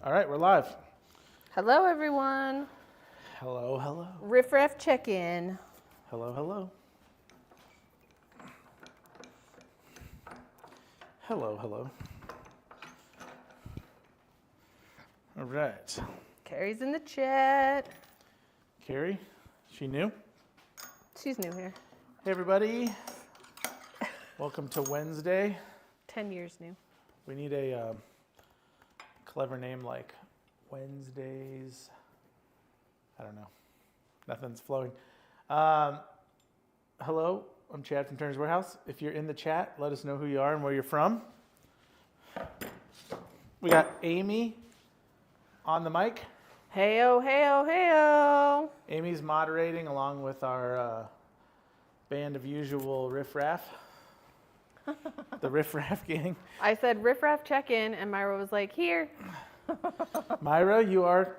All right, we're live. Hello, everyone. Hello, hello. Riff Raff check-in. Hello, hello. Hello, hello. All right. Carrie's in the chat. Carrie, she new? She's new here. Hey, everybody. Welcome to Wednesday. 10 years new. We need a clever name like Wednesdays. I don't know. Nothing's flowing. Hello, I'm Chad from Turner's Warehouse. If you're in the chat, let us know who you are and where you're from. We got Amy on the mic. Heyo, heyo, heyo. Amy's moderating along with our band of usual Riff Raff. The Riff Raff gang. I said Riff Raff check-in, and Myra was like, here. Myra, you are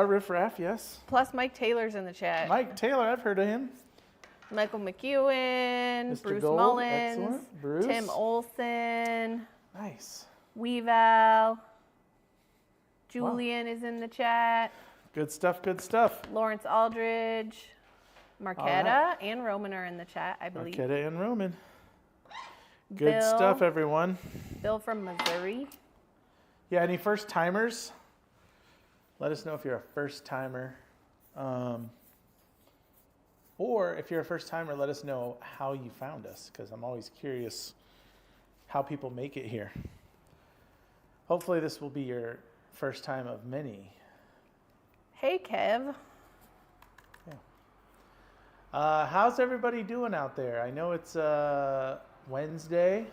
Riff Raff, yes? Plus Mike Taylor's in the chat. Mike Taylor, I've heard of him. Michael McEwen, Mr. Bruce Gold, Mullins, excellent. Bruce. Tim Olson, Nice. Weeval. Julian is in the chat. Good stuff, good stuff. Lawrence Aldridge, Marquetta, and Roman are in the chat, I believe. Marquetta and Roman. Good Bill. stuff, everyone. Bill from Missouri. Yeah, any first timers? Let us know if you're a first timer. Or if you're a first timer, let us know how you found us, because I'm always curious how people make it here. Hopefully this will be your first time of many. Hey, Kev. How's everybody doing out there? I know it's Wednesday.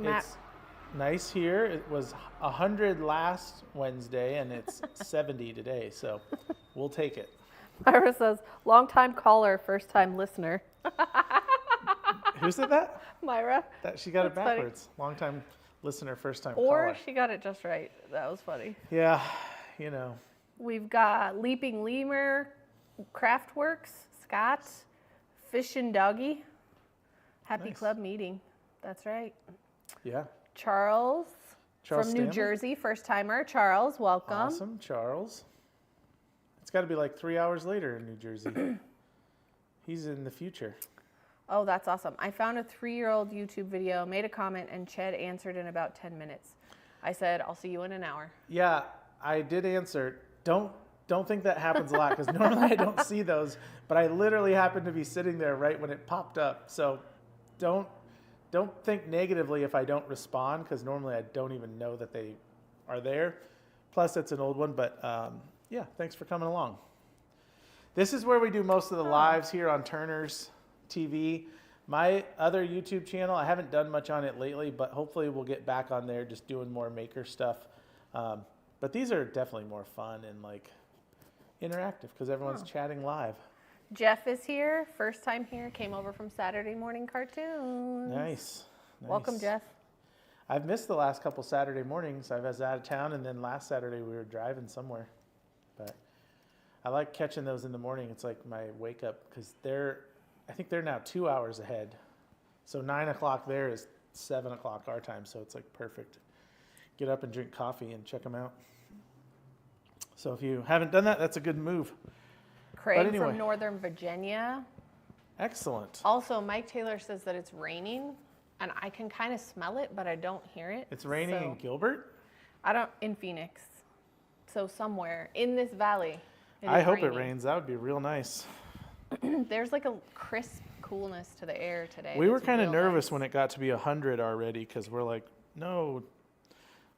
It's nice here. It was 100 last Wednesday, and it's 70 today, so we'll take it. Myra says, long-time caller, first-time listener. Who said that? Myra. She got it That's funny. backwards. Long-time listener, first-time Or caller. she got it just right. That was funny. Yeah, you know. We've got Leaping Lemur, Craftworks, Scott, Fish and Doggy. Happy Nice. club meeting. That's right. Yeah. Charles from New Stanley. Jersey, first-timer. Charles, welcome. Awesome, Charles. It's got to be like 3 hours later in New Jersey. He's in the future. Oh, that's awesome. I found a 3-year-old YouTube video, made a comment, and Ched answered in about 10 minutes. I said, I'll see you in an hour. Yeah, I did answer. Don't think that happens a lot, because normally I don't see those, but I literally happened to be sitting there right when it popped up. So don't think negatively if I don't respond, because normally I don't even know that they are there. Plus, it's an old one, but yeah, thanks for coming along. This is where we do most of the lives here on Turner's TV. My other YouTube channel, I haven't done much on it lately, but hopefully we'll get back on there just doing more maker stuff. But these are definitely more fun and like interactive because everyone's chatting live. Jeff is here, first time here, came over from Saturday Morning Cartoons. Nice. Welcome, Jeff. I've missed the last couple Saturday mornings. I was out of town, and then last Saturday we were driving somewhere. But I like catching those in the morning. It's like my wake up because I think they're now 2 hours ahead. So 9 o'clock there is 7 o'clock our time. So it's like perfect. Get up and drink coffee and check them out. So if you haven't done that, that's a good move. Craig from Northern Virginia. Excellent. Also, Mike Taylor says that it's raining, and I can kind of smell it, but I don't hear it. It's raining in Gilbert? In Phoenix. So somewhere in this valley. I hope it rains. That would be real nice. There's like a crisp coolness to the air today. We were kind of nervous when it got to be 100 already because we're like, no,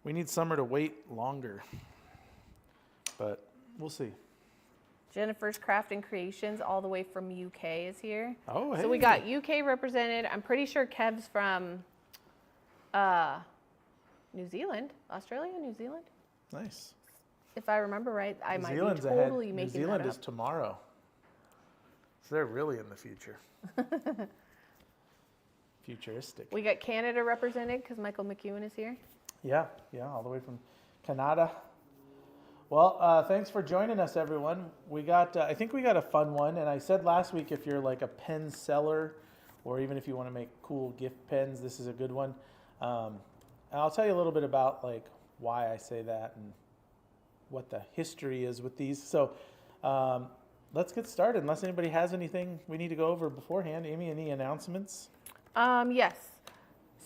we need summer to wait longer. But we'll see. Jennifer's Crafting Creations all the way from UK is here. Oh, hey. So we got UK represented. I'm pretty sure Kev's from New Zealand, Australia, New Zealand. Nice. If I remember right, I might be totally making that up. New Zealand is tomorrow. So they're really in the future. Futuristic. We got Canada represented because Michael McEwen is here. Yeah, all the way from Canada. Well, thanks for joining us, everyone. We got, I think we got a fun one. And I said last week, if you're like a pen seller, or even if you want to make cool gift pens, this is a good one. And I'll tell you a little bit about like why I say that and what the history is with these. So let's get started. Unless anybody has anything we need to go over beforehand. Amy, any announcements? Yes.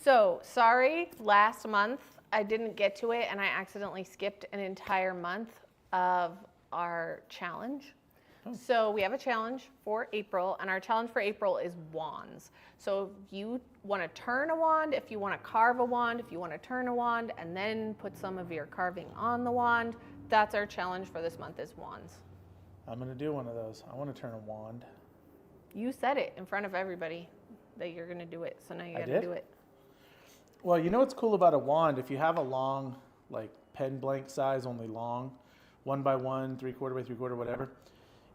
So sorry, last month I didn't get to it and I accidentally skipped an entire month of our challenge. So we have a challenge for April, and our challenge for April is wands. So if you want to turn a wand, if you want to carve a wand, if you want to turn a wand and then put some of your carving on the wand, that's our challenge for this month is wands. I'm going to do one of those. I want to turn a wand. You said it in front of everybody that you're going to do it, so now you got to do it. Well, you know what's cool about a wand? If you have a long, like pen blank size, only long, 1 by 1, 3/4 by 3/4, whatever,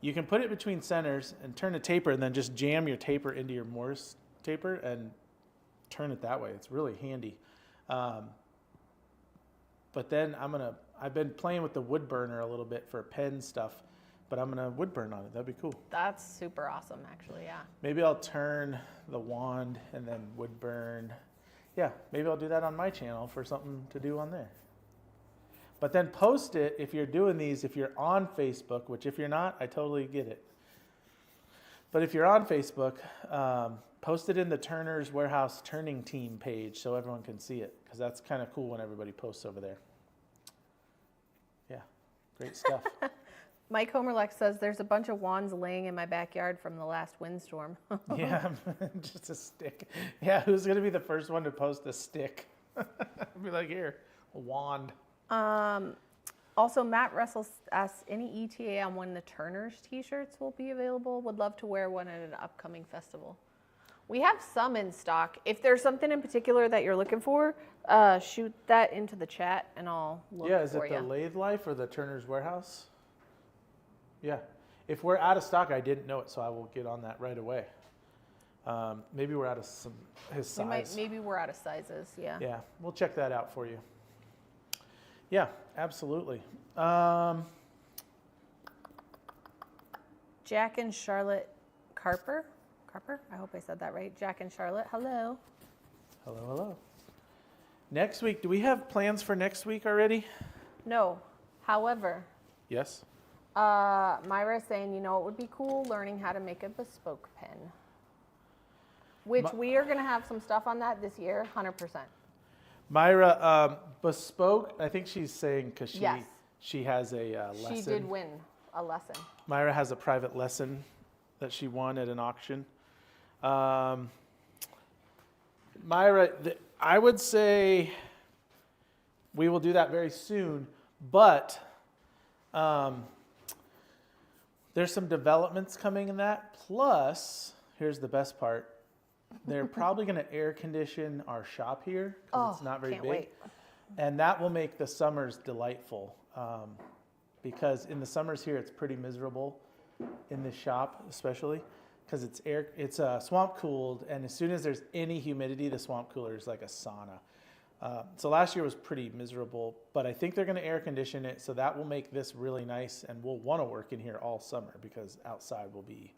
you can put it between centers and turn a taper and then just jam your taper into your Morse taper and turn it that way. It's really handy. But then I've been playing with the wood burner a little bit for pen stuff, but I'm going to wood burn on it. That'd be cool. That's super awesome, actually, yeah. Maybe I'll turn the wand and then wood burn. Yeah, maybe I'll do that on my channel for something to do on there. But then post it if you're doing these, if you're on Facebook, which if you're not, I totally get it. But if you're on Facebook, post it in the Turner's Warehouse Turning Team page so everyone can see it, because that's kind of cool when everybody posts over there. Yeah, great stuff. Mike Homerlex says there's a bunch of wands laying in my backyard from the last windstorm. Yeah, just a stick. Yeah, who's going to be the first one to post a stick? Be like, here, a wand. Also, Matt Russell asks any ETA on when the Turner's t-shirts will be available. Would love to wear one at an upcoming festival. We have some in stock. If there's something in particular that you're looking for, shoot that into the chat and I'll look for you. Yeah, is it the Lathe Life or the Turner's Warehouse? Yeah. If we're out of stock, I didn't know it, so I will get on that right away. Maybe we're out of his size. Maybe we're out of sizes, yeah. Yeah, we'll check that out for you. Yeah, absolutely. Jack and Charlotte Carper? I hope I said that right. Jack and Charlotte, hello. Hello, hello. Next week, do we have plans for next week already? No. However, yes. Myra is saying, you know, it would be cool learning how to make a bespoke pen. Which we are going to have some stuff on that this year, 100%. Myra, bespoke, I think she's saying because she has a lesson. She did win a lesson. Myra has a private lesson that she won at an auction. Myra, I would say we will do that very soon, but there's some developments coming in that. Plus, here's the best part. They're probably going to air condition our shop here because it's not very big. Wait. And that will make the summers delightful because in the summers here it's pretty miserable in the shop, especially because it's swamp cooled, and as soon as there's any humidity, the swamp cooler is like a sauna. So last year was pretty miserable, but I think they're going to air condition it, so that will make this really nice, and we'll want to work in here all summer because outside will be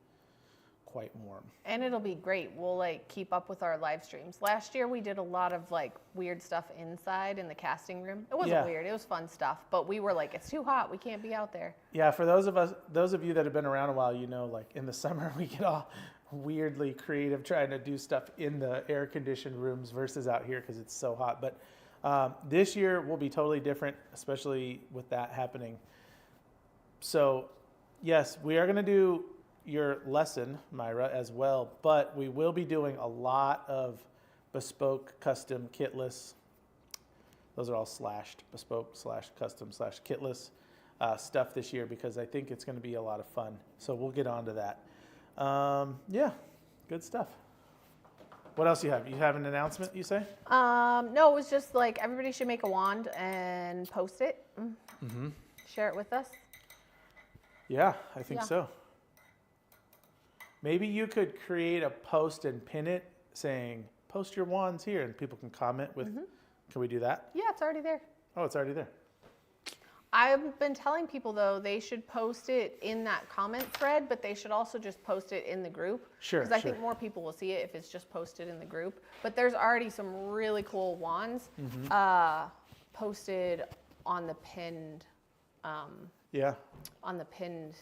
quite warm. And it'll be great. We'll like keep up with our live streams. Last year we did a lot of like weird stuff inside in the casting room. It wasn't weird, it was fun stuff, but we were like, it's too hot, we can't be out there. Yeah, for those of you that have been around a while, you know, like in the summer we get all weirdly creative trying to do stuff in the air conditioned rooms versus out here because it's so hot. But this year will be totally different, especially with that happening. So yes, we are going to do your lesson, Myra, as well, but we will be doing a lot of bespoke, custom, kitless. Those are all slashed, bespoke / custom / kitless stuff this year because I think it's going to be a lot of fun. So we'll get on to that. Yeah, good stuff. What else you have? You have an announcement, you say? No, it was just like everybody should make a wand and post it. Mm-hmm. Share it with us. Yeah, I think so. Maybe you could create a post and pin it saying, post your wands here, and people can comment with, Can we do that? Yeah, it's already there. Oh, it's already there. I've been telling people, though, they should post it in that comment thread, but they should also just post it in the group. Sure, because I think more people will see it if it's just posted in the group. But there's already some really cool wands. posted on the pinned Yeah. on the pinned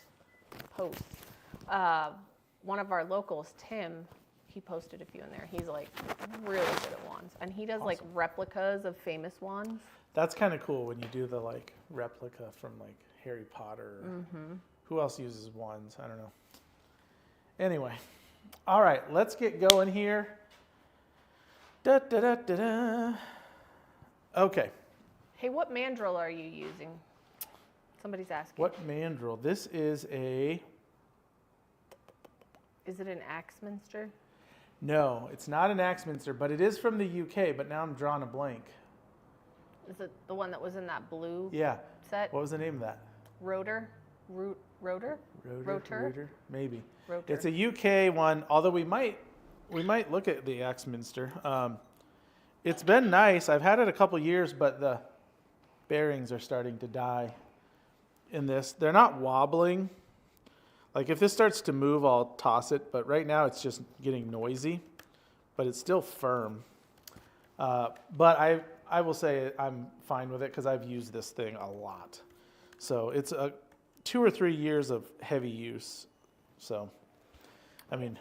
post. One of our locals, Tim, he posted a few in there. He's like really good at wands, and he does like replicas of famous wands. That's kind of cool when you do the like replica from like Harry Potter. Who else uses wands? I don't know. Anyway, all right, let's get going here. Da, da, da, da, da. Okay. Hey, what mandrel are you using? Somebody's asking. What mandrel? This is a... Is it an Axminster? No, it's not an Axminster, but it is from the UK, but now I'm drawing a blank. Is it the one that was in that blue Yeah. set? What was the name of that? Rotor? Rotor? Maybe. Rotor. It's a UK one, although we might look at the Axminster. It's been nice. I've had it a couple years, but the bearings are starting to die in this. They're not wobbling. Like if this starts to move, I'll toss it, but right now it's just getting noisy, but it's still firm. But I will say I'm fine with it because I've used this thing a lot. So it's 2 or 3 years of heavy use. So, I mean,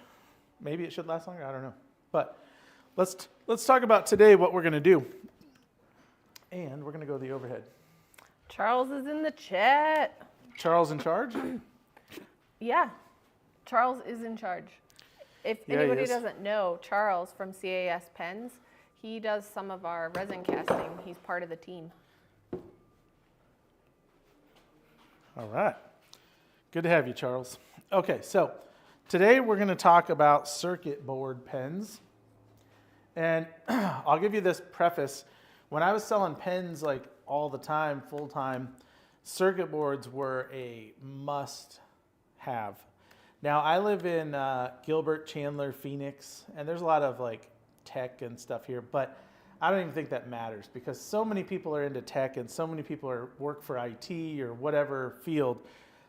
maybe it should last longer. I don't know. But let's talk about today what we're going to do. And we're going to go to the overhead. Charles is in the chat. Charles in charge? Yeah, Charles is in charge. If anybody doesn't know, Charles from CAS Pens, he does some of our resin casting. He's part of the team. All right. Good to have you, Charles. Okay, so today we're going to talk about circuit board pens. And I'll give you this preface. When I was selling pens like all the time, full time, circuit boards were a must have. Now I live in Gilbert, Chandler, Phoenix, and there's a lot of like tech and stuff here, but I don't even think that matters because so many people are into tech and so many people work for IT or whatever field.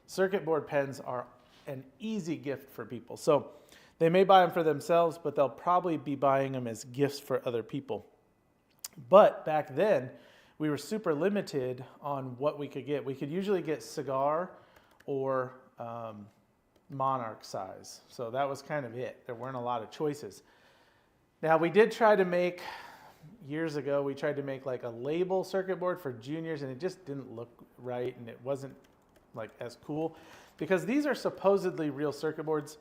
Circuit board pens are an easy gift for people. So they may buy them for themselves, but they'll probably be buying them as gifts for other people. But back then, we were super limited on what we could get. We could usually get cigar or monarch size. So that was kind of it. There weren't a lot of choices. Now we did try to make, years ago, we tried to make like a label circuit board for juniors and it just didn't look right and it wasn't like as cool because these are supposedly real circuit boards.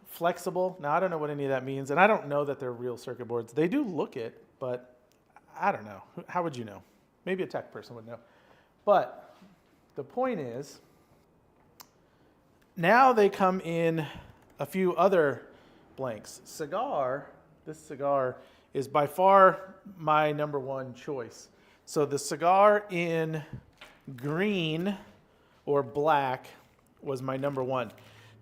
Flexible. Now I don't know what any of that means and I don't know that they're real circuit boards. They do look it, but I don't know. How would you know? Maybe a tech person would know. But the point is, now they come in a few other blanks. This cigar is by far my number one choice. So the cigar in green or black was my number one.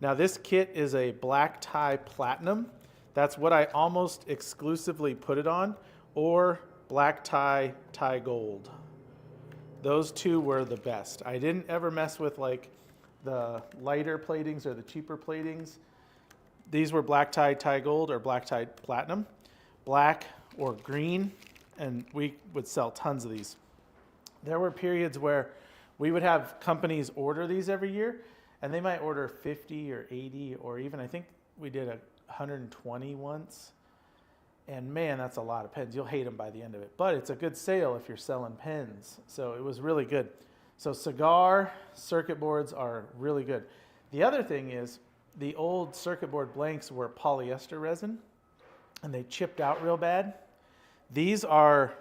Now this kit is a black tie platinum. That's what I almost exclusively put it on, or black tie gold. Those two were the best. I didn't ever mess with like the lighter platings or the cheaper platings. These were black tie gold or black tie platinum, black or green, and we would sell tons of these. There were periods where we would have companies order these every year, and they might order 50 or 80 or even, I think we did 120 once. And man, that's a lot of pens. You'll hate them by the end of it. But it's a good sale if you're selling pens. So it was really good. So cigar circuit boards are really good. The other thing is the old circuit board blanks were polyester resin and they chipped out real bad. These are,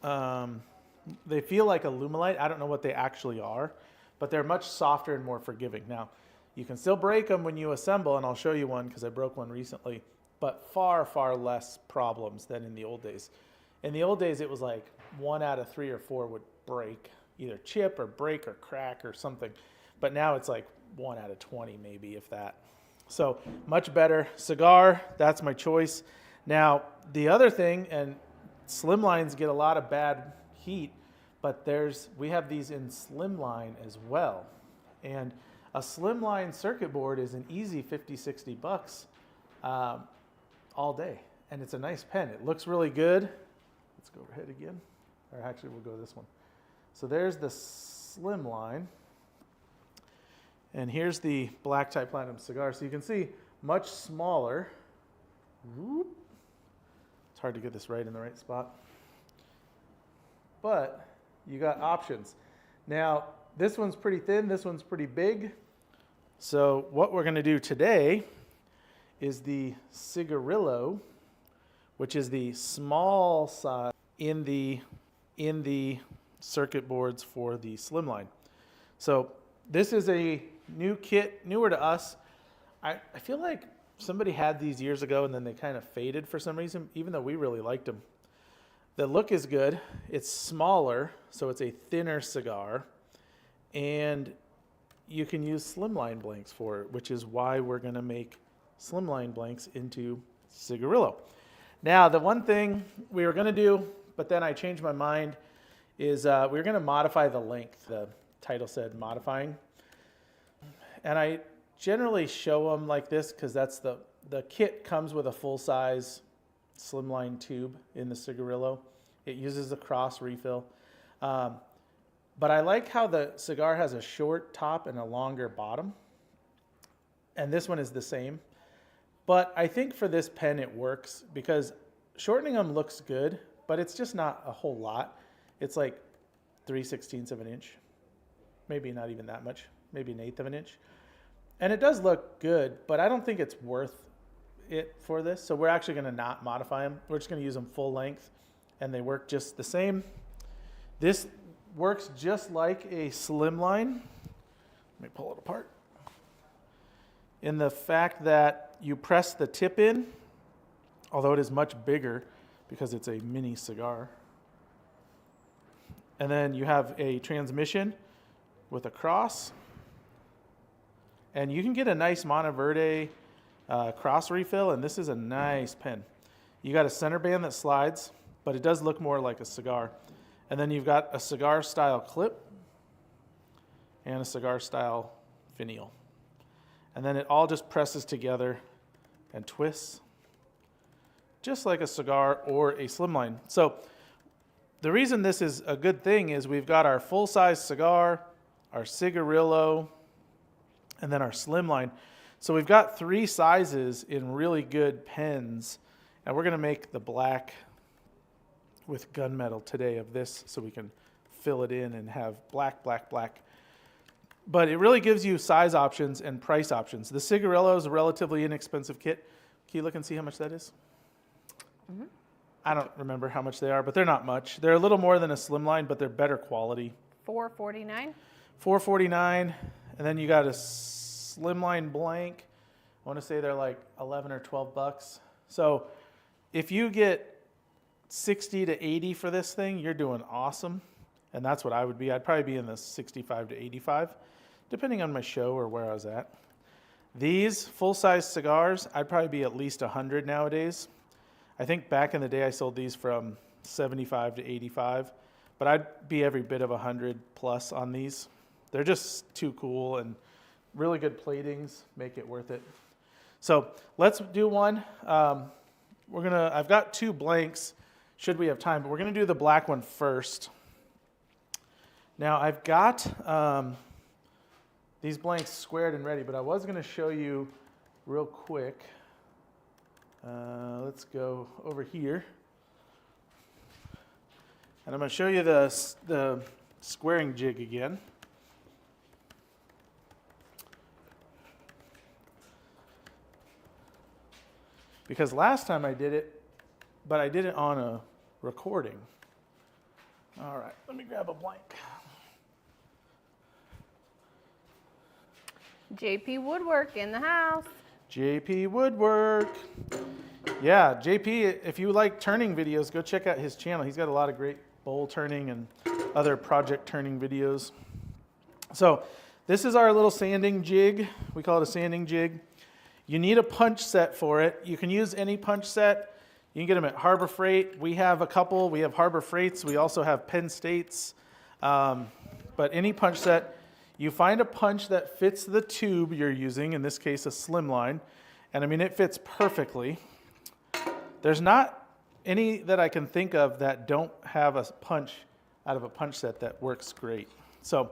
they feel like Alumilite. I don't know what they actually are, but they're much softer and more forgiving. Now, you can still break them when you assemble, and I'll show you one because I broke one recently, but far, far less problems than in the old days. In the old days, it was like 1 out of 3 or 4 would break, either chip or break or crack or something. But now it's like 1 out of 20 maybe, if that. So much better. Cigar, that's my choice. Now, the other thing, and Slimlines get a lot of bad heat, but we have these in Slimline as well. And a Slimline circuit board is an easy 50, 60 bucks all day. And it's a nice pen. It looks really good. Let's go overhead again. Or actually, we'll go this one. So there's the Slimline. And here's the black tie platinum cigar. So you can see much smaller. Whoop. It's hard to get this right in the right spot. But you got options. Now, this one's pretty thin, this one's pretty big. So what we're gonna do today is the Cigarillo, which is the small size in the circuit boards for the Slimline. So this is a new kit, newer to us. I feel like somebody had these years ago and then they kind of faded for some reason, even though we really liked them. The look is good. It's smaller, so it's a thinner cigar. And you can use Slimline blanks for it, which is why we're gonna make Slimline blanks into Cigarillo. Now, the one thing we were gonna do, but then I changed my mind, is we were gonna modify the length. The title said modifying. And I generally show them like this because that's the kit comes with a full-size Slimline tube in the Cigarillo. It uses a cross refill. But I like how the cigar has a short top and a longer bottom. And this one is the same. But I think for this pen it works because shortening them looks good, but it's just not a whole lot. It's like 3/16 of an inch. Maybe not even that much. Maybe 1/8 of an inch. And it does look good, but I don't think it's worth it for this. So we're actually gonna not modify them. We're just gonna use them full length and they work just the same. This works just like a Slimline. Let me pull it apart. In the fact that you press the tip in, although it is much bigger because it's a mini cigar. And then you have a transmission with a cross. And you can get a nice Monteverde cross refill, and this is a nice pen. You got a center band that slides, but it does look more like a cigar. And then you've got a cigar style clip and a cigar style finial. And then it all just presses together and twists just like a cigar or a Slimline. So the reason this is a good thing is we've got our full-size cigar, our Cigarillo, and then our Slimline. So we've got 3 sizes in really good pens, and we're gonna make the black with gunmetal today of this so we can fill it in and have black, black, black. But it really gives you size options and price options. The Cigarillo is a relatively inexpensive kit. Can you look and see how much that is? Mm-hmm. I don't remember how much they are, but they're not much. They're a little more than a Slimline, but they're better quality. $4.49. $4.49, and then you got a Slimline blank. I want to say they're like 11 or 12 bucks. So if you get 60 to 80 for this thing, you're doing awesome. And that's what I would be. I'd probably be in the 65 to 85, depending on my show or where I was at. These full-size cigars, I'd probably be at least 100 nowadays. I think back in the day I sold these from 75 to 85, but I'd be every bit of 100 plus on these. They're just too cool, and really good platings make it worth it. So let's do one. I've got 2 blanks, should we have time, but we're gonna do the black one first. Now I've got these blanks squared and ready, but I was gonna show you real quick. Let's go over here. And I'm gonna show you the squaring jig again. Because last time I did it, but I did it on a recording. All right, let me grab a blank. JP Woodwork in the house. JP Woodwork. Yeah, JP, if you like turning videos, go check out his channel. He's got a lot of great bowl turning and other project turning videos. So this is our little sanding jig. We call it a sanding jig. You need a punch set for it. You can use any punch set. You can get them at Harbor Freight. We have a couple. We have Harbor Freights. We also have Penn States. But any punch set, you find a punch that fits the tube you're using, in this case a Slimline. And I mean, it fits perfectly. There's not any that I can think of that don't have a punch out of a punch set that works great. So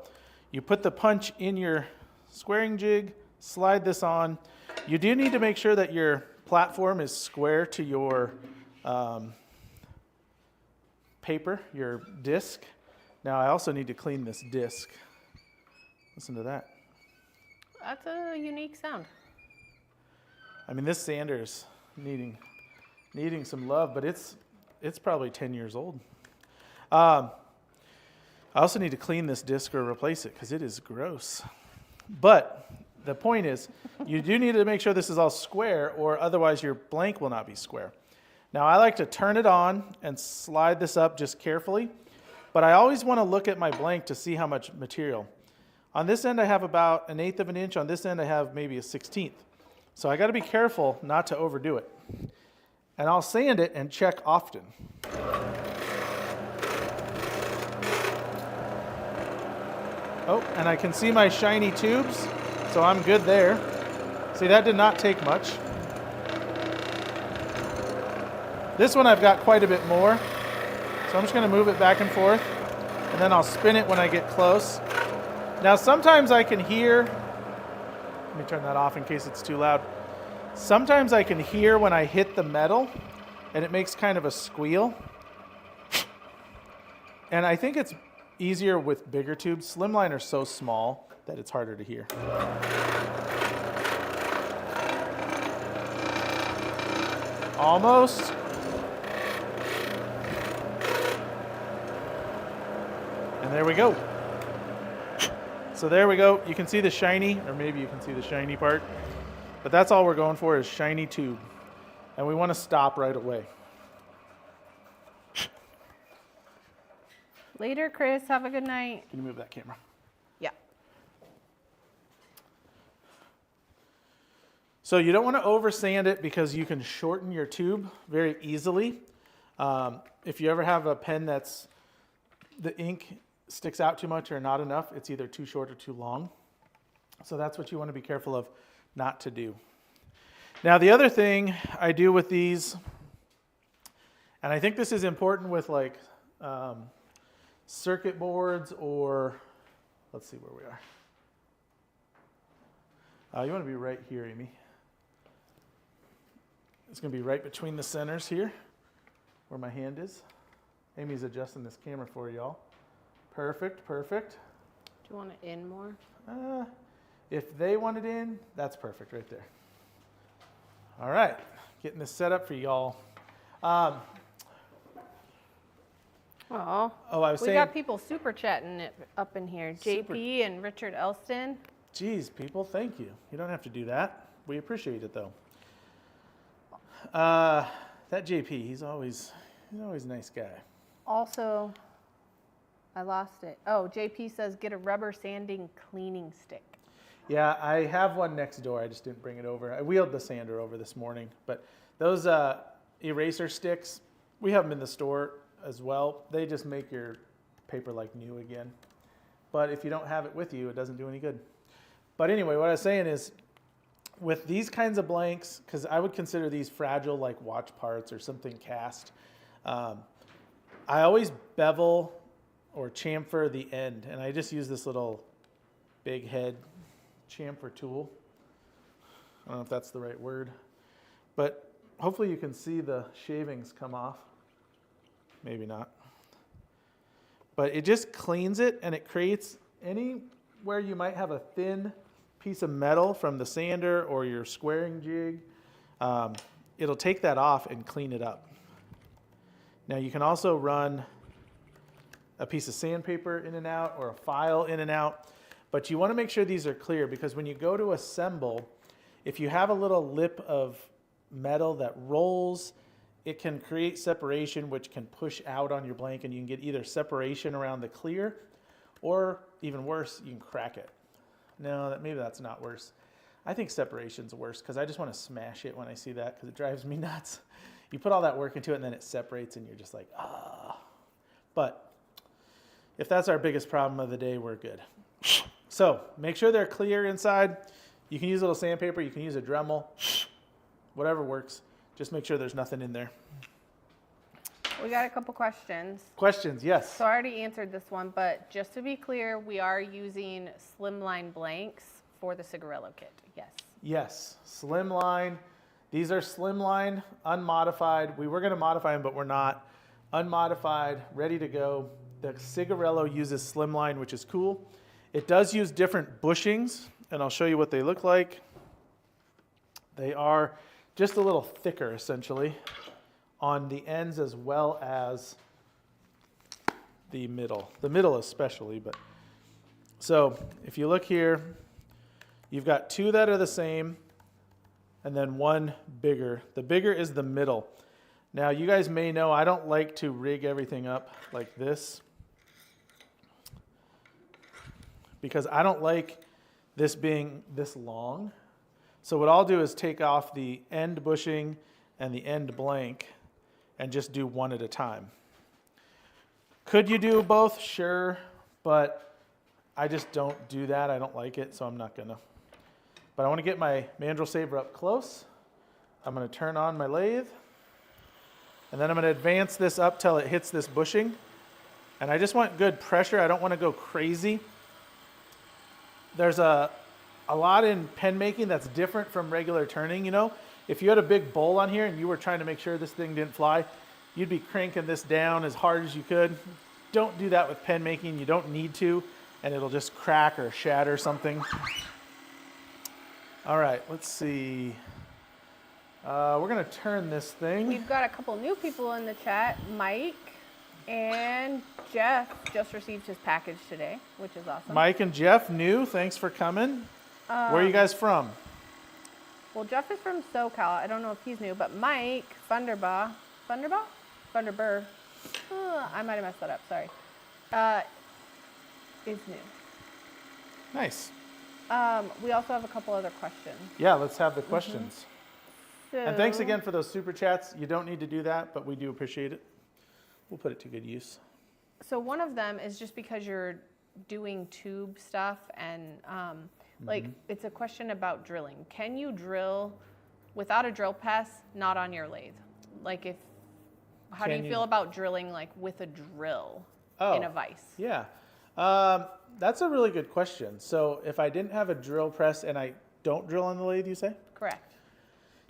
you put the punch in your squaring jig, slide this on. You do need to make sure that your platform is square to your paper, your disc. Now I also need to clean this disc. Listen to that. That's a unique sound. I mean, this sander's needing some love, but it's probably 10 years old. I also need to clean this disc or replace it because it is gross. But the point is, you do need to make sure this is all square, or otherwise your blank will not be square. Now I like to turn it on and slide this up just carefully, but I always want to look at my blank to see how much material. On this end I have about 1/8 of an inch, on this end I have maybe 1/16. So I got to be careful not to overdo it. And I'll sand it and check often. Oh, and I can see my shiny tubes, so I'm good there. See, that did not take much. This one I've got quite a bit more, so I'm just going to move it back and forth, and then I'll spin it when I get close. Now sometimes I can hear, let me turn that off in case it's too loud. Sometimes I can hear when I hit the metal, and it makes kind of a squeal. And I think it's easier with bigger tubes. Slimline are so small that it's harder to hear. Almost. And there we go. So there we go. You can see the shiny, or maybe you can see the shiny part. But that's all we're going for, is shiny tube. And we want to stop right away. Later, Chris. Have a good night. Can you move that camera? Yeah. So you don't want to over sand it because you can shorten your tube very easily. If you ever have a pen that's the ink sticks out too much or not enough, it's either too short or too long. So that's what you want to be careful of not to do. Now the other thing I do with these, and I think this is important with like circuit boards, or let's see where we are. You want to be right here, Amy. It's going to be right between the centers here where my hand is. Amy's adjusting this camera for y'all. Perfect, perfect. Do you want it in more? If they want it in, that's perfect right there. All right, getting this set up for y'all. Oh, I was we saying, got people super chatting it up in here. JP and Richard Elston. geez, people, thank you. You don't have to do that. We appreciate it though. That JP, he's always a nice guy. Also, I lost it. Oh, JP says get a rubber sanding cleaning stick. Yeah, I have one next door. I just didn't bring it over. I wheeled the sander over this morning. But those eraser sticks, we have them in the store as well. They just make your paper like new again. But if you don't have it with you, it doesn't do any good. But anyway, what I was saying is, with these kinds of blanks, because I would consider these fragile, like watch parts or something cast, I always bevel or chamfer the end. And I just use this little big head chamfer tool. I don't know if that's the right word, but hopefully you can see the shavings come off. Maybe not. But it just cleans it, and it creates anywhere you might have a thin piece of metal from the sander or your squaring jig, it'll take that off and clean it up. Now you can also run a piece of sandpaper in and out, or a file in and out. But you want to make sure these are clear, because when you go to assemble, if you have a little lip of metal that rolls, it can create separation, which can push out on your blank, and you can get either separation around the clear, or even worse, you can crack it. No, maybe that's not worse. I think separation's worse, because I just want to smash it when I see that, because it drives me nuts. You put all that work into it, and then it separates, and you're just like, ah. But if that's our biggest problem of the day, we're good. So make sure they're clear inside. You can use a little sandpaper. You can use a Dremel. Whatever works. Just make sure there's nothing in there. We got a couple questions. Questions, yes. So I already answered this one, but just to be clear, we are using Slimline blanks for the Cigarillo kit. Yes. Yes, Slimline. These are Slimline, unmodified. We were going to modify them, but we're not. Unmodified, ready to go. The Cigarillo uses Slimline, which is cool. It does use different bushings, and I'll show you what they look like. They are just a little thicker, essentially, on the ends as well as the middle. The middle especially, but so if you look here, you've got two that are the same and then one bigger. The bigger is the middle. Now you guys may know I don't like to rig everything up like this because I don't like this being this long. So what I'll do is take off the end bushing and the end blank and just do one at a time. Could you do both? Sure, but I just don't do that. I don't like it, so I'm not gonna. But I want to get my mandrel saver up close. I'm going to turn on my lathe, and then I'm going to advance this up till it hits this bushing. And I just want good pressure. I don't want to go crazy. There's a lot in pen making that's different from regular turning, you know. If you had a big bowl on here and you were trying to make sure this thing didn't fly, you'd be cranking this down as hard as you could. Don't do that with pen making. You don't need to, and it'll just crack or shatter something. All right, let's see. We're gonna turn this thing. We've got a couple new people in the chat. Mike and Jeff just received his package today, which is awesome. Mike and Jeff, new. Thanks for coming. Where are you guys from? Well, Jeff is from SoCal. I don't know if he's new, but Mike Funderburr, I might have messed that up, sorry, is new. Nice. We also have a couple other questions. Yeah, let's have the questions. So, And thanks again for those super chats. You don't need to do that, but we do appreciate it. We'll put it to good use. So one of them is just because you're doing tube stuff and like it's a question about drilling. Can you drill without a drill press, not on your lathe? Like how do you feel about drilling like with a drill in a vise? Yeah, that's a really good question. So if I didn't have a drill press and I don't drill on the lathe, you say? Correct.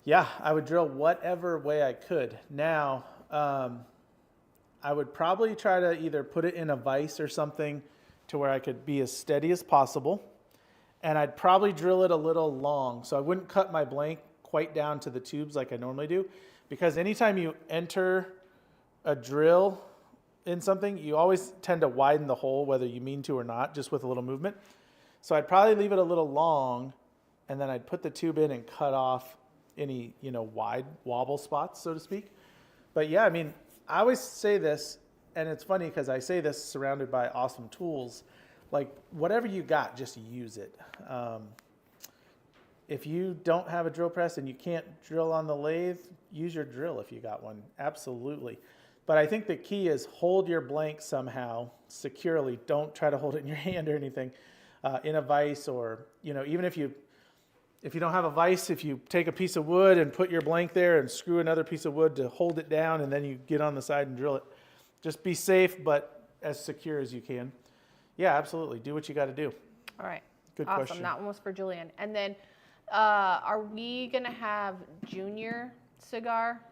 Yeah, I would drill whatever way I could. Now, I would probably try to either put it in a vise or something to where I could be as steady as possible. And I'd probably drill it a little long. So I wouldn't cut my blank quite down to the tubes like I normally do. Because anytime you enter a drill in something, you always tend to widen the hole, whether you mean to or not, just with a little movement. So I'd probably leave it a little long, and then I'd put the tube in and cut off any, wide wobble spots, so to speak. But yeah, I mean, I always say this, and it's funny because I say this surrounded by awesome tools. Like, whatever you got, just use it. If you don't have a drill press and you can't drill on the lathe, use your drill if you got one. Absolutely. But I think the key is hold your blank somehow securely. Don't try to hold it in your hand or anything, in a vise, or even if you don't have a vise, if you take a piece of wood and put your blank there and screw another piece of wood to hold it down, and then you get on the side and drill it. Just be safe, but as secure as you can. Yeah, absolutely. Do what you got to do. All right. Good awesome. question. That one was for Julian. And then, are we gonna have junior circuit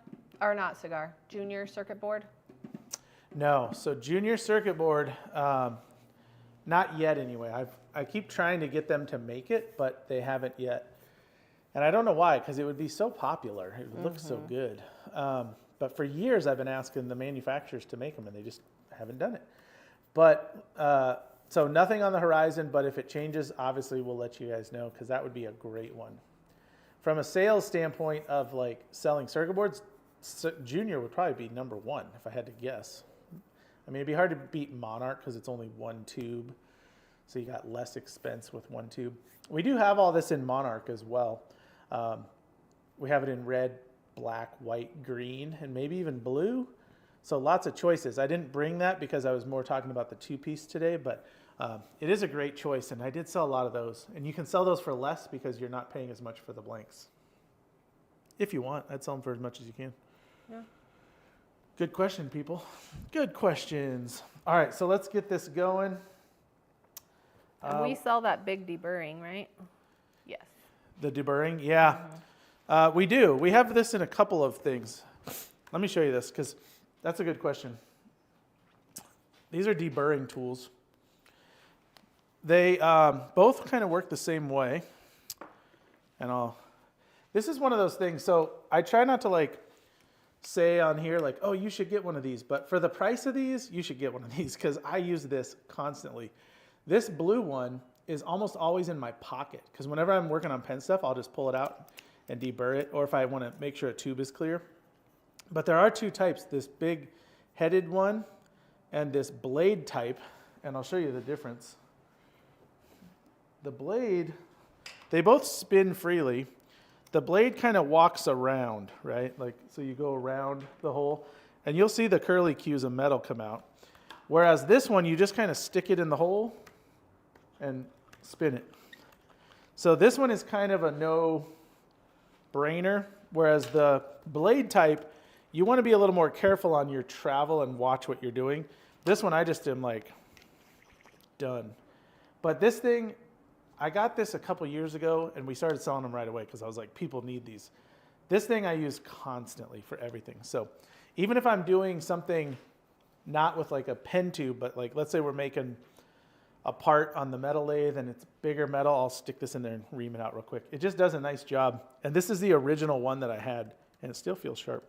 board? No. So junior circuit board, not yet anyway. I keep trying to get them to make it, but they haven't yet. And I don't know why, because it would be so popular. It would look so good. But for years, I've been asking the manufacturers to make them, and they just haven't done it. But so nothing on the horizon, but if it changes, obviously we'll let you guys know, because that would be a great one. From a sales standpoint of like selling circuit boards, junior would probably be number one if I had to guess. I mean, it'd be hard to beat Monarch because it's only one tube. So you got less expense with one tube. We do have all this in Monarch as well. We have it in red, black, white, green, and maybe even blue. So lots of choices. I didn't bring that because I was more talking about the two-piece today, but it is a great choice, and I did sell a lot of those. And you can sell those for less because you're not paying as much for the blanks. If you want, I'd sell them for as much as you can. Yeah. Good question, people. Good questions. All right, so let's get this going. And we sell that big deburring, right? Yes. The deburring, yeah. We do. We have this in a couple of things. Let me show you this because that's a good question. These are deburring tools. They both kind of work the same way. And this is one of those things. So I try not to like say on here like, oh, you should get one of these. But for the price of these, you should get one of these because I use this constantly. This blue one is almost always in my pocket because whenever I'm working on pen stuff, I'll just pull it out and deburr it, or if I want to make sure a tube is clear. But there are two types, this big headed one and this blade type, and I'll show you the difference. The blade, they both spin freely. The blade kind of walks around, right? Like, so you go around the hole, and you'll see the curly cues of metal come out. Whereas this one, you just kind of stick it in the hole and spin it. So this one is kind of a no-brainer, whereas the blade type, you want to be a little more careful on your travel and watch what you're doing. This one, I just am like, done. But this thing, I got this a couple years ago, and we started selling them right away because I was like, people need these. This thing I use constantly for everything. So even if I'm doing something not with like a pen tube, but like let's say we're making a part on the metal lathe and it's bigger metal, I'll stick this in there and ream it out real quick. It just does a nice job. And this is the original one that I had, and it still feels sharp.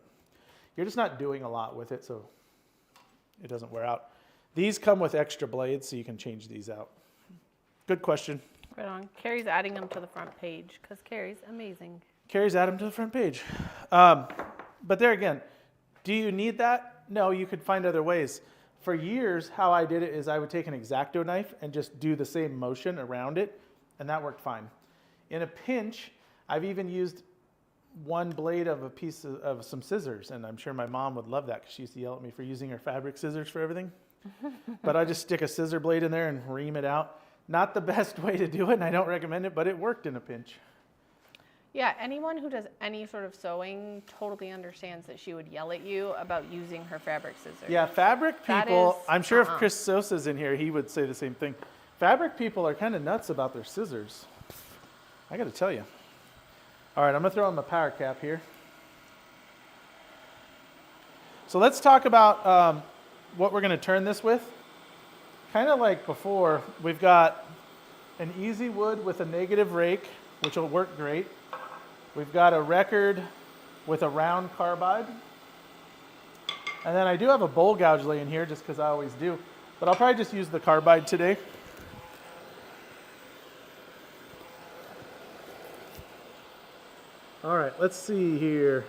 You're just not doing a lot with it, so it doesn't wear out. These come with extra blades, so you can change these out. Good question. Right on. Carrie's adding them to the front page because Carrie's amazing. Carrie's add them to the front page. But there again, do you need that? No, you could find other ways. For years, how I did it is I would take an X-Acto knife and just do the same motion around it, and that worked fine. In a pinch, I've even used one blade of a piece of some scissors, and I'm sure my mom would love that because she used to yell at me for using her fabric scissors for everything. But I just stick a scissor blade in there and ream it out. Not the best way to do it, and I don't recommend it, but it worked in a pinch. Yeah, anyone who does any sort of sewing totally understands that she would yell at you about using her fabric scissors. Yeah, fabric That people, is- I'm sure if Chris Sosa's in here, he would say the same thing. Fabric people are kind of nuts about their scissors. I got to tell you. All right, I'm going to throw on the power cap here. So let's talk about what we're going to turn this with. Kind of like before, we've got an easy wood with a negative rake, which will work great. We've got a record with a round carbide. And then I do have a bowl gouge laying here just because I always do. But I'll probably just use the carbide today. All right, let's see here.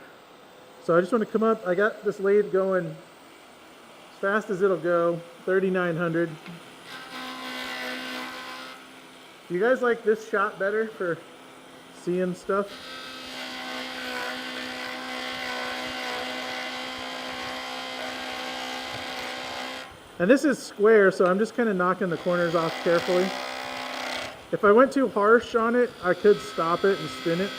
So I just want to come up. I got this lathe going as fast as it'll go, 3,900. Do you guys like this shot better for seeing stuff? And this is square, so I'm just kind of knocking the corners off carefully. If I went too harsh on it, I could stop it and spin it.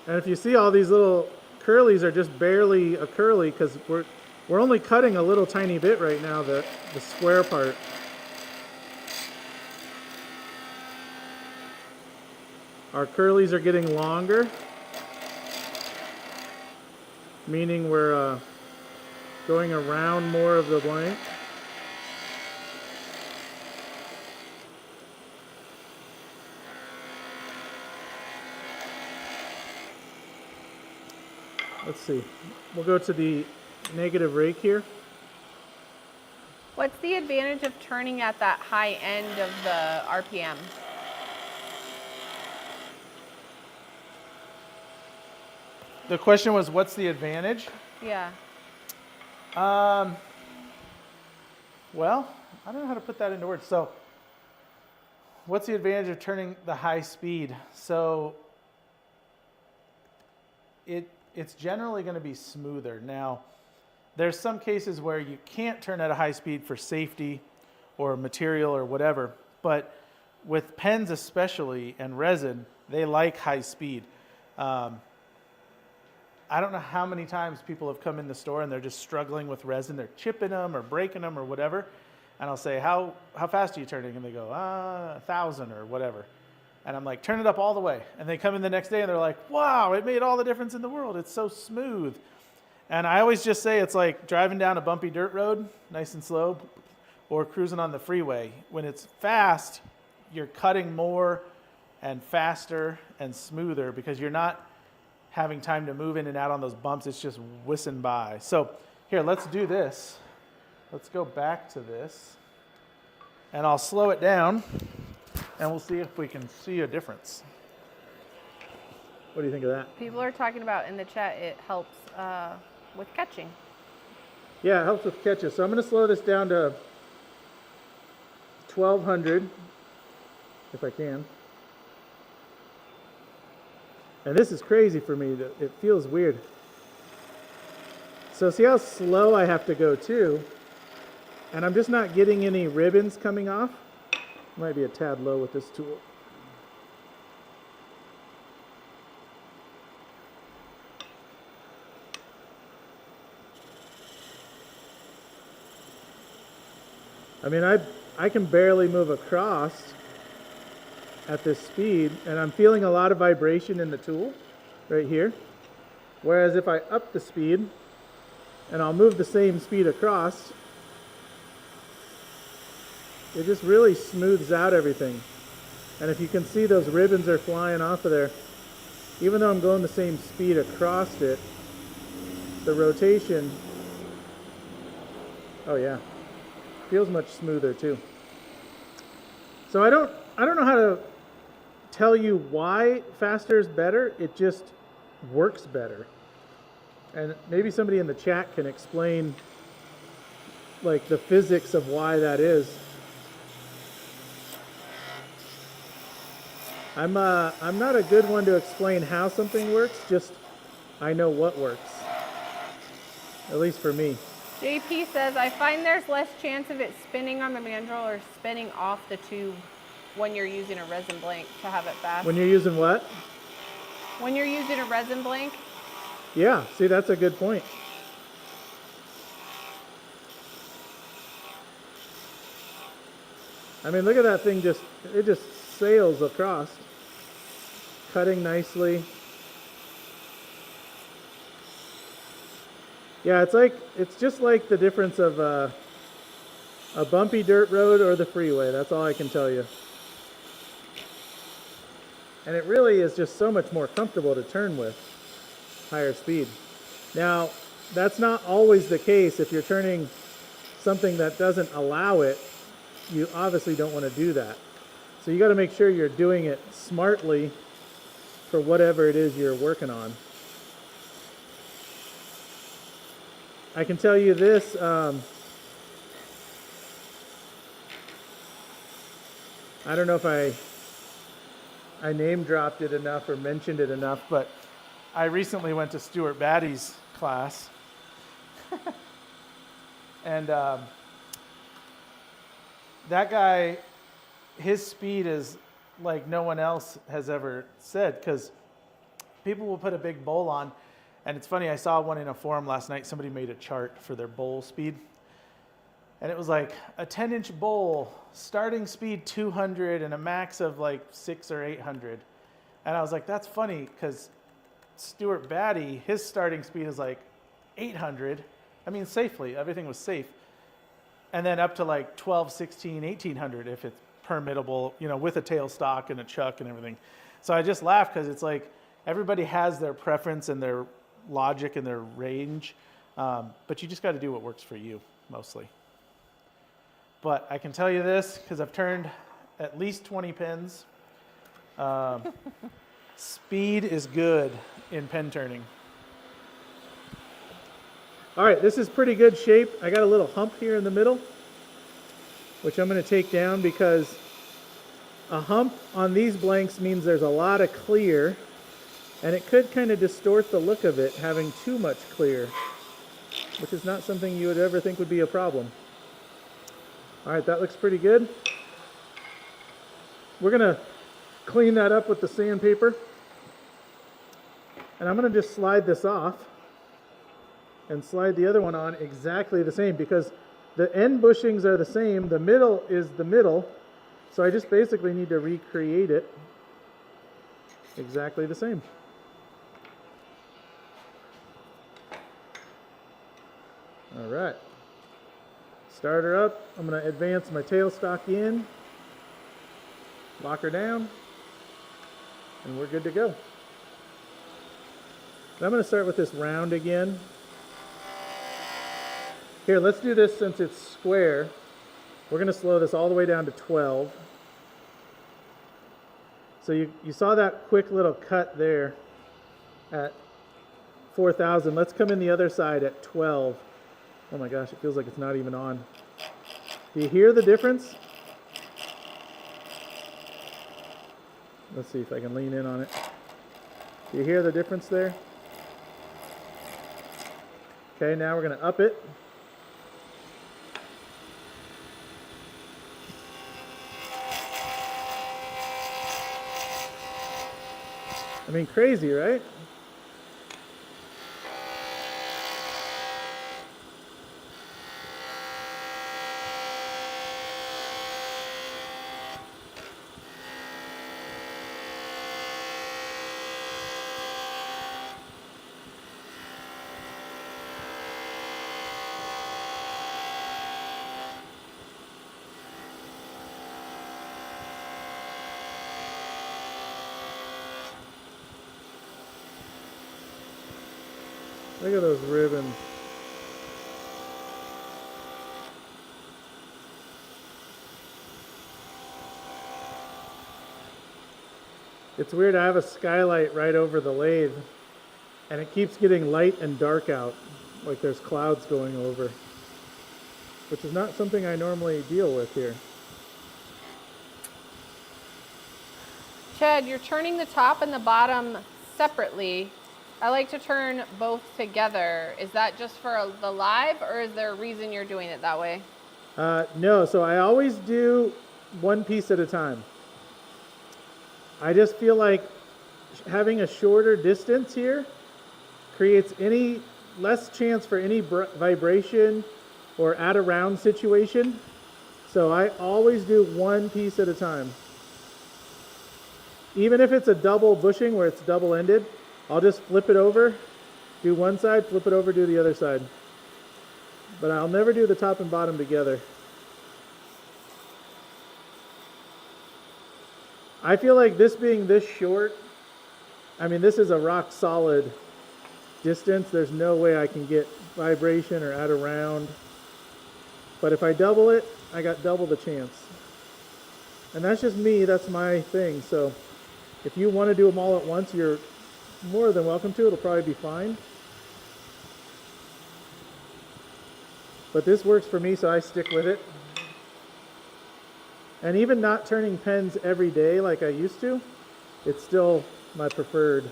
And if you see, all these little curlies are just barely a curly because we're only cutting a little tiny bit right now, the square part. Our curlies are getting longer, meaning we're going around more of the blank. Let's see. We'll go to the negative rake here. What's the advantage of turning at that high end of the RPM? The question was, what's the advantage? Yeah. Well, I don't know how to put that into words. So, what's the advantage of turning the high speed? So, it's generally going to be smoother. Now, there's some cases where you can't turn at a high speed for safety or material or whatever, but with pens especially and resin, they like high speed. I don't know how many times people have come in the store and they're just struggling with resin. They're chipping them or breaking them or whatever. And I'll say, how fast are you turning? And they go, 1,000 or whatever. And I'm like, turn it up all the way. And they come in the next day and they're like, wow, it made all the difference in the world. It's so smooth. And I always just say it's like driving down a bumpy dirt road, nice and slow, or cruising on the freeway. When it's fast, you're cutting more and faster and smoother because you're not having time to move in and out on those bumps. It's just whizzing by. So here, let's do this. Let's go back to this. And I'll slow it down, and we'll see if we can see a difference. What do you think of that? People are talking about in the chat it helps with catching. Yeah, it helps with catches. So I'm going to slow this down to 1,200, if I can. And this is crazy for me. It feels weird. So see how slow I have to go too? And I'm just not getting any ribbons coming off. Might be a tad low with this tool. I mean, I can barely move across at this speed, and I'm feeling a lot of vibration in the tool right here. Whereas if I up the speed, and I'll move the same speed across, it just really smooths out everything. And if you can see, those ribbons are flying off of there. Even though I'm going the same speed across it, the rotation, oh yeah, feels much smoother too. So I don't know how to tell you why faster is better. It just works better. And maybe somebody in the chat can explain like the physics of why that is. I'm not a good one to explain how something works, just I know what works. At least for me. JP says, I find there's less chance of it spinning on the mandrel or spinning off the tube when you're using a resin blank to have it fast. When you're using what? When you're using a resin blank. Yeah, see, that's a good point. I mean, look at that thing, it just sails across, cutting nicely. Yeah, it's just like the difference of a bumpy dirt road or the freeway. That's all I can tell you. And it really is just so much more comfortable to turn with higher speed. Now, that's not always the case. If you're turning something that doesn't allow it, you obviously don't want to do that. So you got to make sure you're doing it smartly for whatever it is you're working on. I can tell you this, I don't know if I name dropped it enough or mentioned it enough, but I recently went to Stuart Batty's class. And that guy, his speed is like no one else has ever said, because people will put a big bowl on. And it's funny, I saw one in a forum last night. Somebody made a chart for their bowl speed. And it was like a 10-inch bowl, starting speed 200 and a max of like 600 or 800. And I was like, that's funny, because Stuart Batty, his starting speed is like 800. I mean, safely, everything was safe. And then up to like 12, 16, 1800 if it's permittable, you know, with a tailstock and a chuck and everything. So I just laughed because it's like everybody has their preference and their logic and their range, but you just got to do what works for you mostly. But I can tell you this, because I've turned at least 20 pens. Speed is good in pen turning. All right, this is pretty good shape. I got a little hump here in the middle, which I'm going to take down, because a hump on these blanks means there's a lot of clear And it could kind of distort the look of it having too much clear, which is not something you would ever think would be a problem. All right, that looks pretty good. We're gonna clean that up with the sandpaper. And I'm gonna just slide this off and slide the other one on exactly the same, because the end bushings are the same, the middle is the middle, so I just basically need to recreate it exactly the same. All right, start her up. I'm going to advance my tailstock in, lock her down, and we're good to go. I'm going to start with this round again. Here, let's do this since it's square. We're going to slow this all the way down to 12. So you saw that quick little cut there at 4,000. Let's come in the other side at 12. Oh my gosh, it feels like it's not even on. Do you hear the difference? Let's see if I can lean in on it. Do you hear the difference there? Okay, now we're going to up it. I mean, crazy, right? Look at those ribbons. It's weird, I have a skylight right over the lathe, and it keeps getting light and dark out, like there's clouds going over, which is not something I normally deal with here. Chad, you're turning the top and the bottom separately. I like to turn both together. Is that just for the live, or is there a reason you're doing it that way? No, so I always do one piece at a time. I just feel like having a shorter distance here creates any less chance for any vibration or add around situation. So I always do one piece at a time. Even if it's a double bushing where it's double-ended, I'll just flip it over, do one side, flip it over, do the other side. But I'll never do the top and bottom together. I feel like this being this short, I mean, this is a rock solid distance. There's no way I can get vibration or add around. But if I double it, I got double the chance. And that's just me, that's my thing. So if you want to do them all at once, you're more than welcome to. It'll probably be fine. But this works for me, so I stick with it. And even not turning pens every day like I used to, it's still my preferred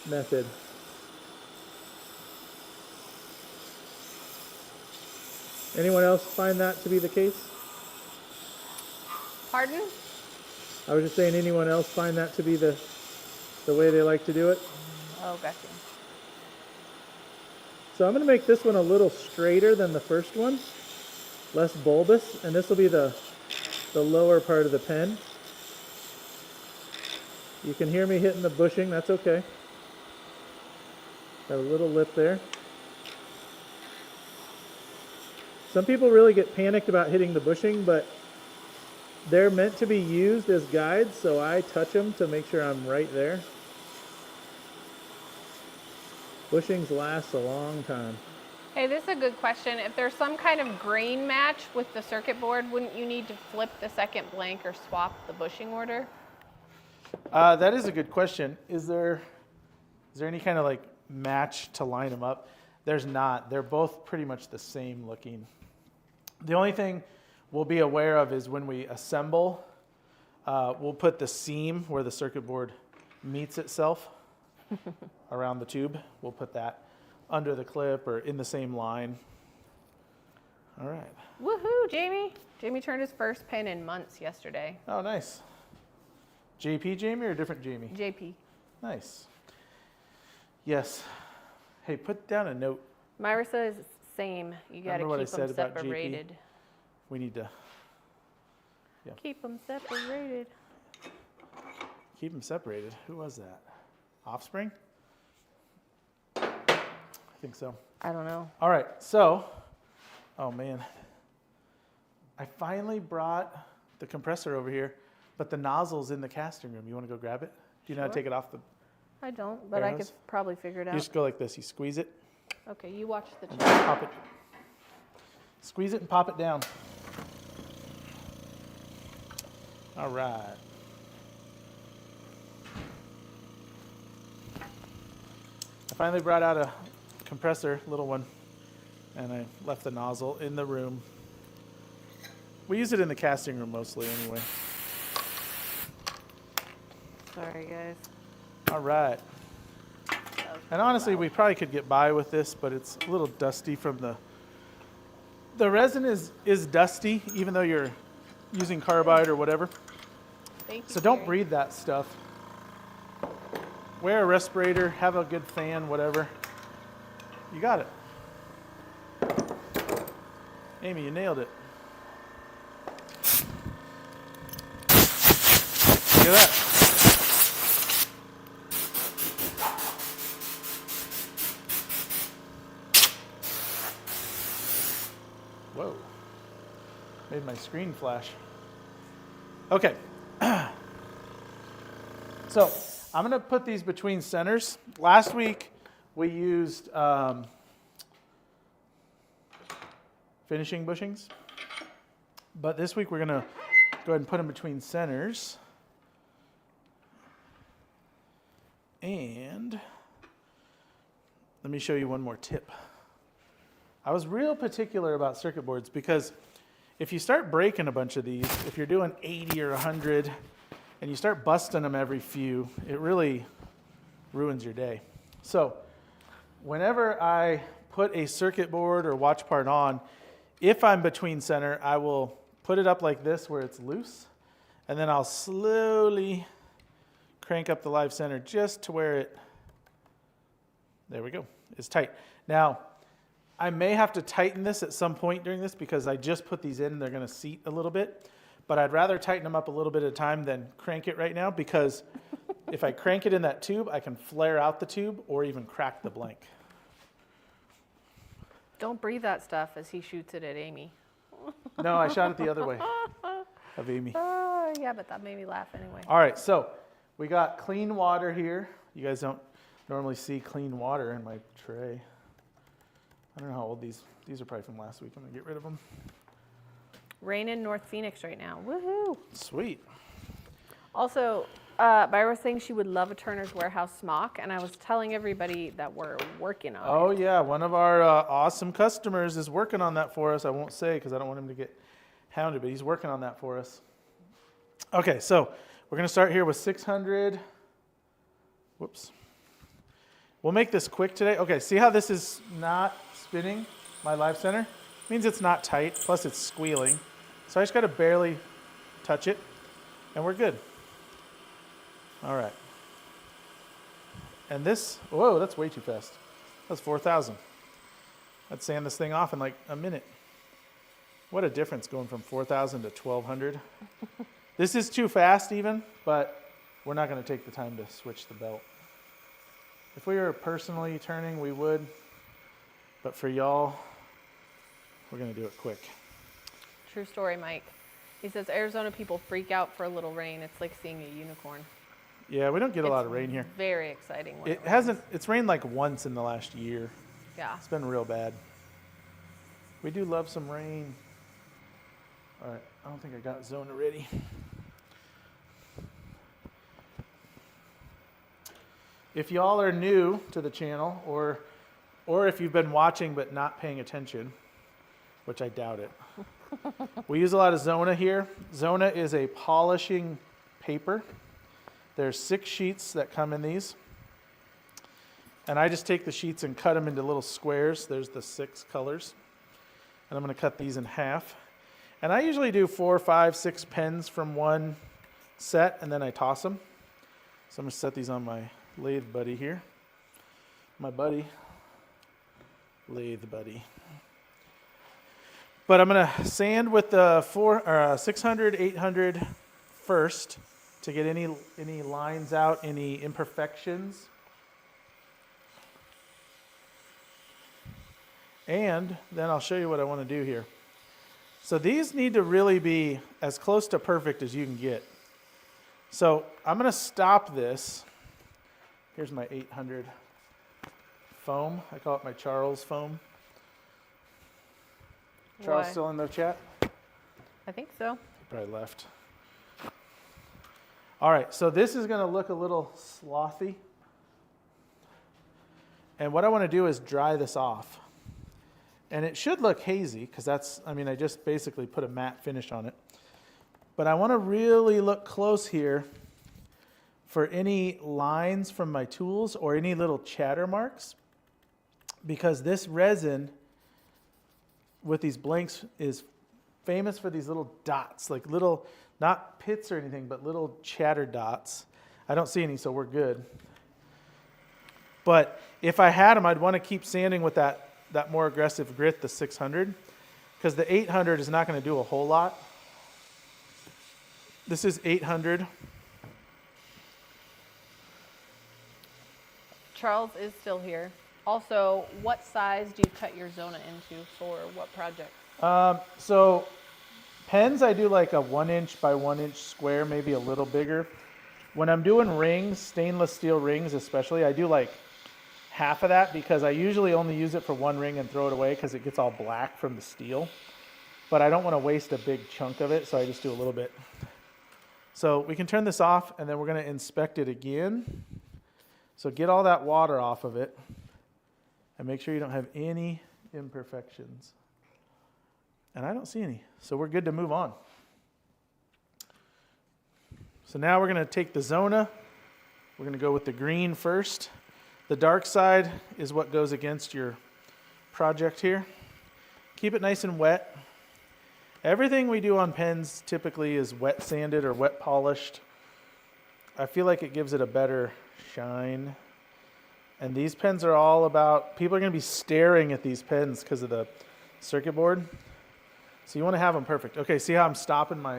method. Anyone else find that to be the case? Pardon? I was just saying, anyone else find that to be the way they like to do it? Oh, gotcha. So I'm going to make this one a little straighter than the first one, less bulbous, and this will be the lower part of the pen. You can hear me hitting the bushing, that's okay. Got a little lip there. Some people really get panicked about hitting the bushing, but they're meant to be used as guides, so I touch them to make sure I'm right there. Bushings last a long time. Hey, this is a good question. If there's some kind of grain match with the circuit board, wouldn't you need to flip the second blank or swap the bushing order? That is a good question. Is there any kind of like match to line them up? There's not. They're both pretty much the same looking. The only thing we'll be aware of is when we assemble, we'll put the seam where the circuit board meets itself. around the tube. We'll put that under the clip or in the same line. All right. Woohoo, Jamie. Jamie turned his first pin in months yesterday. Oh, nice. JP Jamie or a different Jamie? JP. Nice. Yes. Hey, put down a note. Myra says same. You got to Remember what I keep them said about JP? separated. We need to Keep them separated. keep them separated. Who was that? Offspring? I think so. I don't know. All right, so, oh man. I finally brought the compressor over here, but the nozzle's in the casting room. You want to go grab it? Do you know how to Sure. take it off the... I don't, but I could Arrows? probably figure it You out. just go like this. You squeeze it Okay, you watch the and chat. pop it. Squeeze it and pop it down. All right. I finally brought out a compressor, little one, and I left the nozzle in the room. We use it in the casting room mostly anyway. Sorry, guys. All right. And honestly, we probably could get by with this, but it's a little dusty from the resin is dusty, even though you're using carbide or whatever. Thank you. So don't Carrie. breathe that stuff. Wear a respirator, have a good fan, whatever. You got it. Amy, you nailed it. Look at that. Whoa. Made my screen flash. Okay. So I'm going to put these between centers. Last week we used finishing bushings. But this week we're going to go ahead and put them between centers. And let me show you one more tip. I was real particular about circuit boards because if you start breaking a bunch of these, if you're doing 80 or 100 and you start busting them every few, it really ruins your day. So whenever I put a circuit board or watch part on, if I'm between center, I will put it up like this where it's loose, and then I'll slowly crank up the live center just to where it, there we go, is tight. Now, I may have to tighten this at some point during this because I just put these in, they're going to seat a little bit. But I'd rather tighten them up a little bit at a time than crank it right now, because if I crank it in that tube, I can flare out the tube or even crack the blank. Don't breathe that stuff as he shoots it at Amy. No, I shot it the other way of Amy. Yeah, but that made me laugh anyway. All right, so we got clean water here. You guys don't normally see clean water in my tray. I don't know how old these are probably from last week. I'm gonna get rid of them. Rain in North Phoenix right now. Woohoo! Sweet. Also, Myra was saying she would love a Turner's Warehouse smock, and I was telling everybody that we're working on it. Oh yeah, one of our awesome customers is working on that for us. I won't say because I don't want him to get hounded, but he's working on that for us. Okay, so we're gonna start here with 600. Whoops. We'll make this quick today. Okay, see how this is not spinning, my live center? Means it's not tight, plus it's squealing. So I just gotta barely touch it, and we're good. All right. And this, whoa, that's way too fast. That's 4,000. I'd sand this thing off in like a minute. What a difference going from 4,000 to 1,200. This is too fast even, but we're not gonna take the time to switch the belt. If we were personally turning, we would, but for y'all, we're gonna do it quick. True story, Mike. He says Arizona people freak out for a little rain. It's like seeing a unicorn. Yeah, we don't get a lot of rain here. Very exciting. When It rains. hasn't, it's rained like once in the last year. Yeah. It's been real bad. We do love some rain. All right, I don't think I got Zona ready. If y'all are new to the channel, or if you've been watching but not paying attention, which I doubt it, we use a lot of Zona here. Zona is a polishing paper. There's 6 sheets that come in these. And I just take the sheets and cut them into little squares. There's the 6 colors. And I'm going to cut these in half. And I usually do 4, 5, 6 pens from one set, and then I toss them. So I'm going to set these on my lathe buddy here. My buddy. Lathe buddy. But I'm going to sand with the 600, 800 first to get any lines out, any imperfections. And then I'll show you what I want to do here. So these need to really be as close to perfect as you can get. So I'm going to stop this. Here's my 800 foam. I call it my Charles foam. Charles Why? still in the chat? I think so. He probably left. All right, so this is going to look a little slothy. And what I want to do is dry this off. And it should look hazy because I just basically put a matte finish on it. But I want to really look close here for any lines from my tools or any little chatter marks, because this resin with these blanks is famous for these little dots, like little, not pits or anything, but little chatter dots. I don't see any, so we're good. But if I had them, I'd want to keep sanding with that more aggressive grit, the 600, because the 800 is not going to do a whole lot. This is 800. Charles is still here. Also, what size do you cut your Zona into for what project? So pens, I do like a 1 inch by 1 inch square, maybe a little bigger. When I'm doing rings, stainless steel rings especially, I do like half of that because I usually only use it for one ring and throw it away because it gets all black from the steel. But I don't want to waste a big chunk of it, so I just do a little bit. So we can turn this off, and then we're going to inspect it again. So get all that water off of it, and make sure you don't have any imperfections. And I don't see any, so we're good to move on. So now we're going to take the Zona. We're going to go with the green first. The dark side is what goes against your project here. Keep it nice and wet. Everything we do on pens typically is wet sanded or wet polished. I feel like it gives it a better shine. And these pens are all about, people are going to be staring at these pens because of the circuit board. So you want to have them perfect. Okay, see how I'm stopping my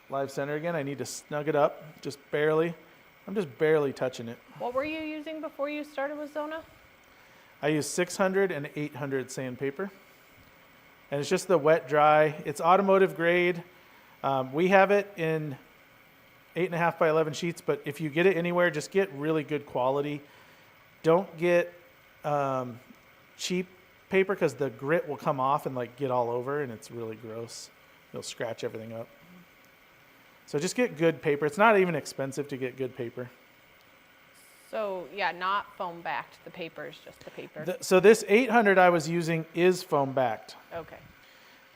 live center again? I need to snug it up, just barely. I'm just barely touching it. What were you using before you started with Zona? I use 600 and 800 sandpaper. And it's just the wet dry. It's automotive grade. We have it in 8.5 by 11 sheets, but if you get it anywhere, just get really good quality. Don't get cheap paper because the grit will come off and like get all over, and it's really gross. You'll scratch everything up. So just get good paper. It's not even expensive to get good paper. So yeah, not foam backed. The paper is just the paper. So this 800 I was using is foam backed. Okay.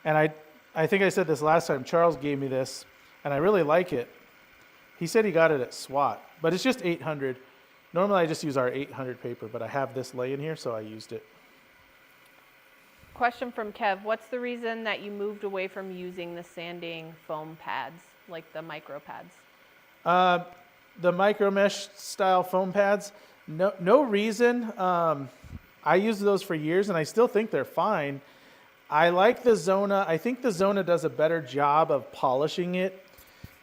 And I think I said this last time. Charles gave me this, and I really like it. He said he got it at SWAT, but it's just 800. Normally I just use our 800 paper, but I have this laying here, so I used it. Question from Kev. What's the reason that you moved away from using the sanding foam pads, like the micro pads? The micro mesh style foam pads, no reason. I used those for years, and I still think they're fine. I like the Zona. I think the Zona does a better job of polishing it,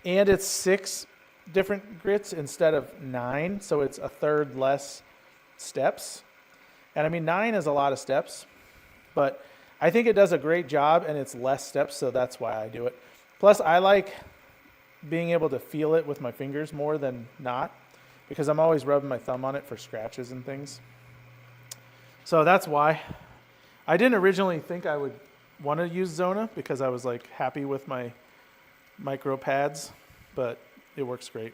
and it's 6 different grits instead of 9, so it's a third less steps. And I mean, 9 is a lot of steps, but I think it does a great job, and it's less steps, so that's why I do it. Plus, I like being able to feel it with my fingers more than not, because I'm always rubbing my thumb on it for scratches and things. So that's why. I didn't originally think I would want to use Zona because I was like happy with my micro pads, but it works great.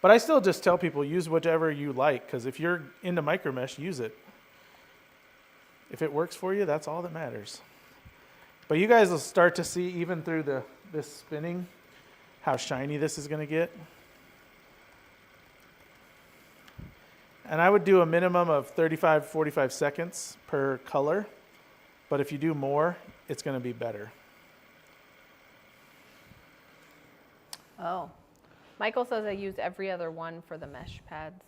But I still just tell people use whatever you like, because if you're into micro mesh, use it. If it works for you, that's all that matters. But you guys will start to see even through this spinning how shiny this is going to get. And I would do a minimum of 35, 45 seconds per color. But if you do more, it's going to be better. Oh. Michael says I use every other one for the mesh pads.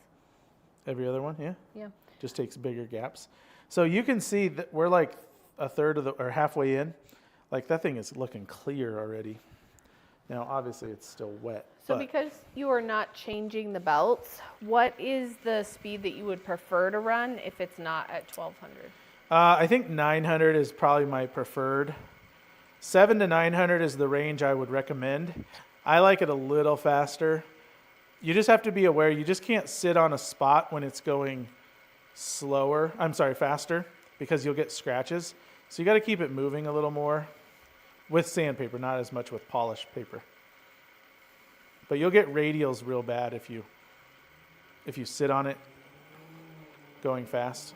Every other one, yeah? Yeah. Just takes bigger gaps. So you can see that we're like a third of the, or halfway in. Like that thing is looking clear already. Now, obviously it's still wet. So because you are not changing the belts, what is the speed that you would prefer to run if it's not at 1200? I think 900 is probably my preferred. 7 to 900 is the range I would recommend. I like it a little faster. You just have to be aware, you just can't sit on a spot when it's going faster, because you'll get scratches. So you got to keep it moving a little more with sandpaper, not as much with polished paper. But you'll get radials real bad if you sit on it going fast.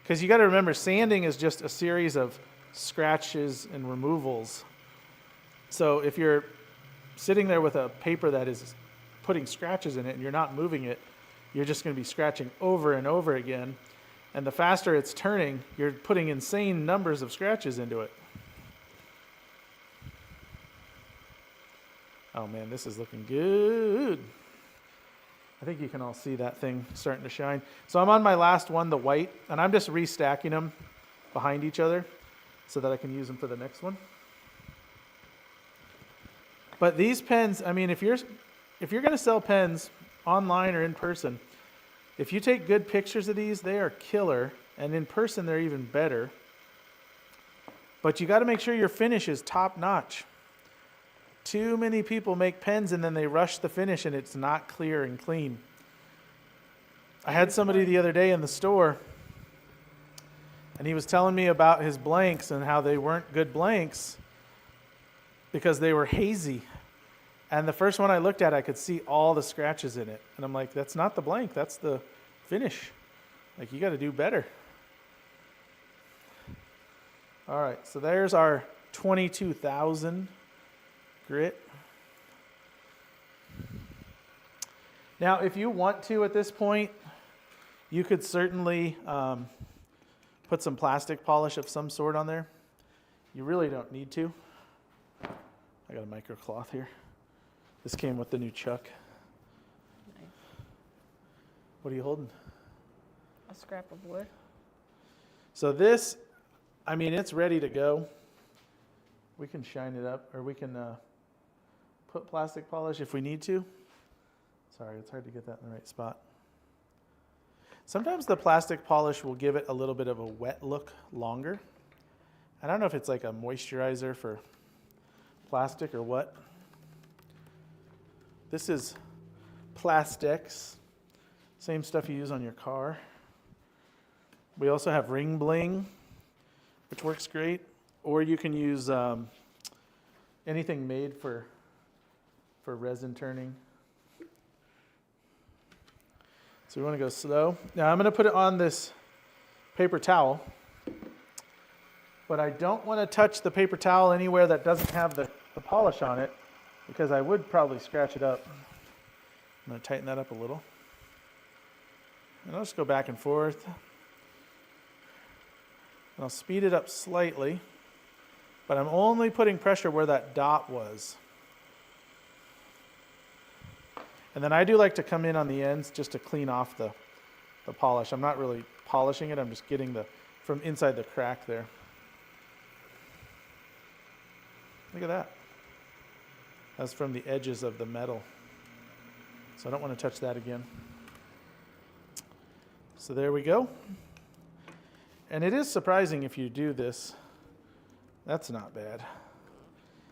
Because you got to remember, sanding is just a series of scratches and removals. So if you're sitting there with a paper that is putting scratches in it and you're not moving it, you're just going to be scratching over and over again. And the faster it's turning, you're putting insane numbers of scratches into it. Oh man, this is looking good. I think you can all see that thing starting to shine. So I'm on my last one, the white, and I'm just restacking them behind each other so that I can use them for the next one. But these pens, I mean, if you're going to sell pens online or in person, if you take good pictures of these, they are killer, and in person they're even better. But you got to make sure your finish is top notch. Too many people make pens and then they rush the finish and it's not clear and clean. I had somebody the other day in the store and he was telling me about his blanks and how they weren't good blanks because they were hazy. And the first one I looked at, I could see all the scratches in it. And I'm like, that's not the blank, that's the finish. Like, you got to do better. All right, so there's our 22,000 grit. Now, if you want to at this point, you could certainly put some plastic polish of some sort on there. You really don't need to. I got a micro cloth here. This came with the new chuck. Nice. What are you holding? A scrap of wood. So this, I mean, it's ready to go. We can shine it up, or we can put plastic polish if we need to. Sorry, it's hard to get that in the right spot. Sometimes the plastic polish will give it a little bit of a wet look longer. I don't know if it's like a moisturizer for plastic or what. This is Plastex, same stuff you use on your car. We also have Ring Bling, which works great. Or you can use anything made for resin turning. So we want to go slow. Now I'm going to put it on this paper towel, but I don't want to touch the paper towel anywhere that doesn't have the polish on it, because I would probably scratch it up. I'm going to tighten that up a little. And I'll just go back and forth. And I'll speed it up slightly, but I'm only putting pressure where that dot was. And then I do like to come in on the ends just to clean off the polish. I'm not really polishing it, I'm just getting from inside the crack there. Look at that. That's from the edges of the metal. So I don't want to touch that again. So there we go. And it is surprising if you do this. That's not bad.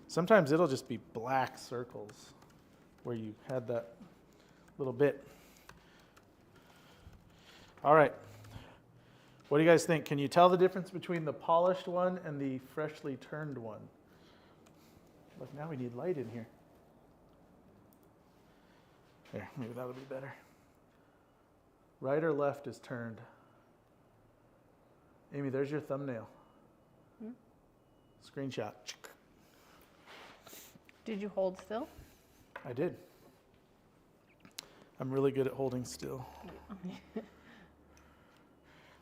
Sometimes it'll just be black circles where you had that little bit. All right. What do you guys think? Can you tell the difference between the polished one and the freshly turned one? Look, now we need light in here. There, maybe that'll be better. Right or left is turned? Amy, there's your thumbnail. Screenshot. Did you hold still? I did. I'm really good at holding still.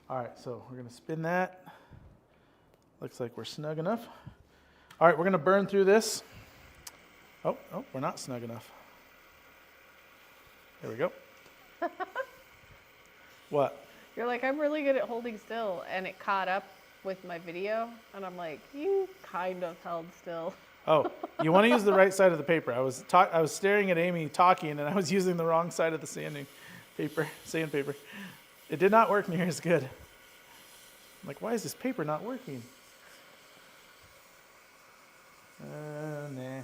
All right, so we're gonna spin that. Looks like we're snug enough. All right, we're gonna burn through this. Oh, we're not snug enough. There we go. What? You're like, I'm really good at holding still, and it caught up with my video, and I'm like, you kind of held still. Oh, you want to use the right side of the paper. I was staring at Amy talking, and I was using the wrong side of the sandpaper. It did not work near as good. I'm like, why is this paper not working? Nah.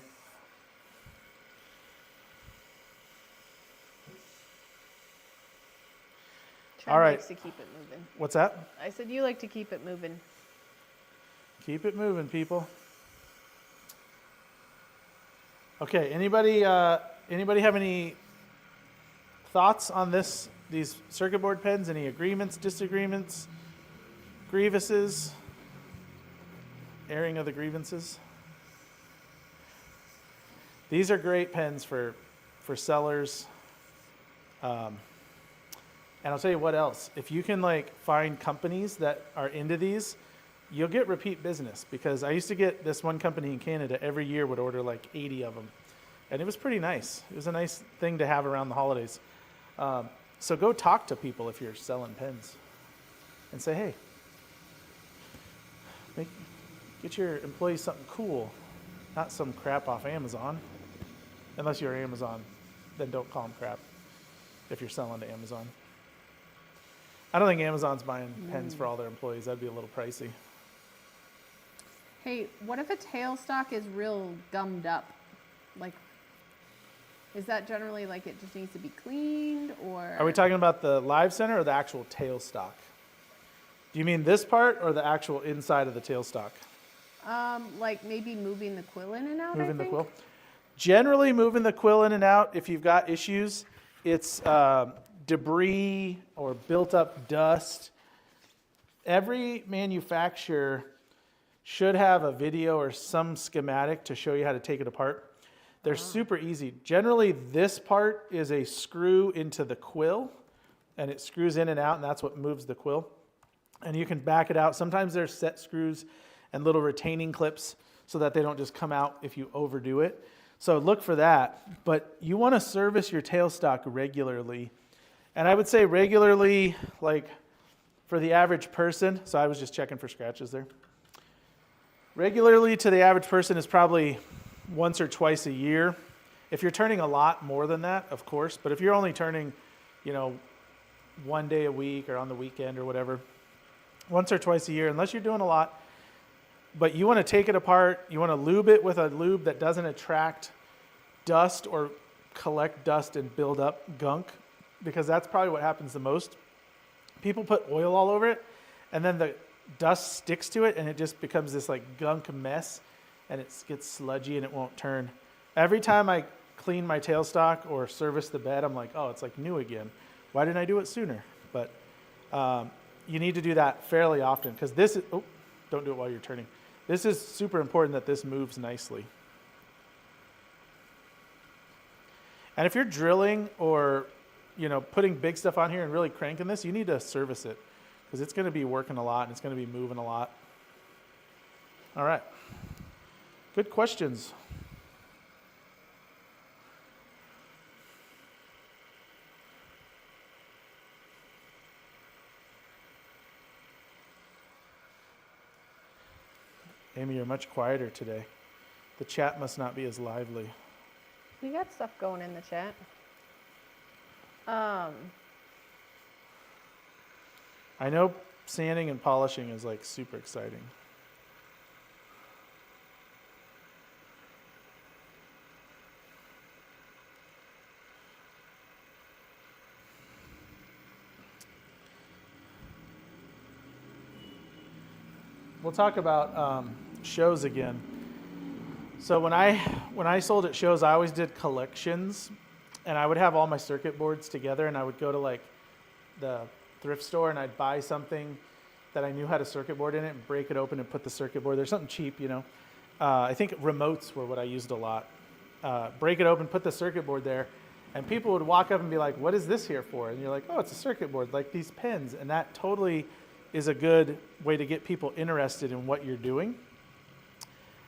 All right. Likes to keep it moving. What's that? I said you like to keep it moving. Keep it moving, people. Okay, anybody have any thoughts on these circuit board pens? Any agreements, disagreements, grievances, airing of the grievances? These are great pens for sellers. And I'll tell you what else. If you can find companies that are into these, you'll get repeat business, because I used to get this one company in Canada every year would order 80 of them. And it was pretty nice. It was a nice thing to have around the holidays. So go talk to people if you're selling pens and say, hey, get your employees something cool, not some crap off Amazon. Unless you're Amazon, then don't call them crap if you're selling to Amazon. I don't think Amazon's buying pens for all their employees. That'd be a little pricey. Hey, what if a tailstock is real gummed up? Is that generally it just needs to be cleaned, or? Are we talking about the live center or the actual tailstock? Do you mean this part or the actual inside of the tailstock? Maybe moving the quill in and out, Moving the quill? Generally, moving the quill in and out, if you've got issues, it's debris or built up dust. Every manufacturer should have a video or some schematic to show you how to take it apart. They're super easy. Generally, this part is a screw into the quill, and it screws in and out, and that's what moves the quill. And you can back it out. Sometimes there's set screws and little retaining clips so that they don't just come out if you overdo it. So look for that. But you want to service your tailstock regularly. And I would say regularly, for the average person, so I was just checking for scratches there. Regularly to the average person is probably once or twice a year. If you're turning a lot, more than that, of course. But if you're only turning, 1 day a week or on the weekend or whatever, once or twice a year, unless you're doing a lot. But you want to take it apart. You want to lube it with a lube that doesn't attract dust or collect dust and build up gunk, because that's probably what happens the most. People put oil all over it, and then the dust sticks to it, and it just becomes this gunk mess, and it gets sludgy and it won't turn. Every time I clean my tailstock or service the bed, I'm like, oh, it's new again. Why didn't I do it sooner? But you need to do that fairly often, because this is, don't do it while you're turning. This is super important that this moves nicely. And if you're drilling or putting big stuff on here and really cranking this, you need to service it, because it's going to be working a lot and it's going to be moving a lot. All right. Good questions. Amy, you're much quieter today. The chat must not be as lively. We got stuff going in the chat. I know sanding and polishing is super exciting. We'll talk about shows again. So when I sold at shows, I always did collections, and I would have all my circuit boards together, and I would go to the thrift store, and I'd buy something that I knew had a circuit board in it and break it open and put the circuit board. There's something cheap, I think remotes were what I used a lot. Break it open, put the circuit board there, And people would walk up and be like, what is this here for? And you're like, oh, it's a circuit board, like these pins. And that totally is a good way to get people interested in what you're doing.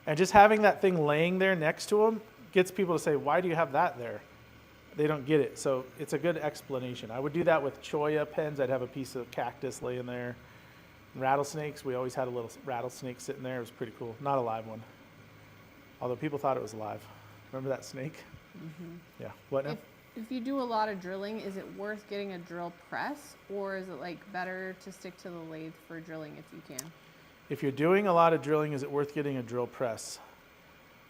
And just having that thing laying there next to them gets people to say, why do you have that there? They don't get it. So it's a good explanation. I would do that with cholla pens. I'd have a piece of cactus laying there. Rattlesnakes, we always had a little rattlesnake sitting there. It was pretty cool. Not a live one. Although people thought it was alive. Remember that snake? Mm-hmm. Yeah. What now? If you do a lot of drilling, is it worth getting a drill press, or is it like better to stick to the lathe for drilling if you can? If you're doing a lot of drilling, is it worth getting a drill press?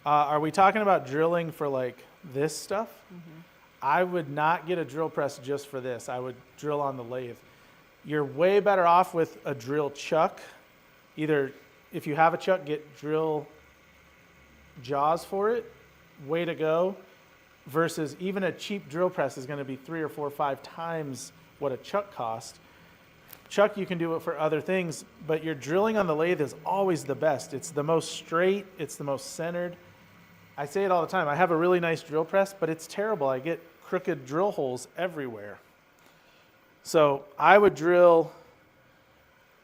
Are we talking about drilling for like this stuff? Mm-hmm. I would not get a drill press just for this. I would drill on the lathe. You're way better off with a drill chuck. Either if you have a chuck, get drill jaws for it. Way to go. Versus even a cheap drill press is going to be 3 or 4 or 5 times what a chuck costs. Chuck, you can do it for other things, but your drilling on the lathe is always the best. It's the most straight. It's the most centered. I say it all the time. I have a really nice drill press, but it's terrible. I get crooked drill holes everywhere. So I would drill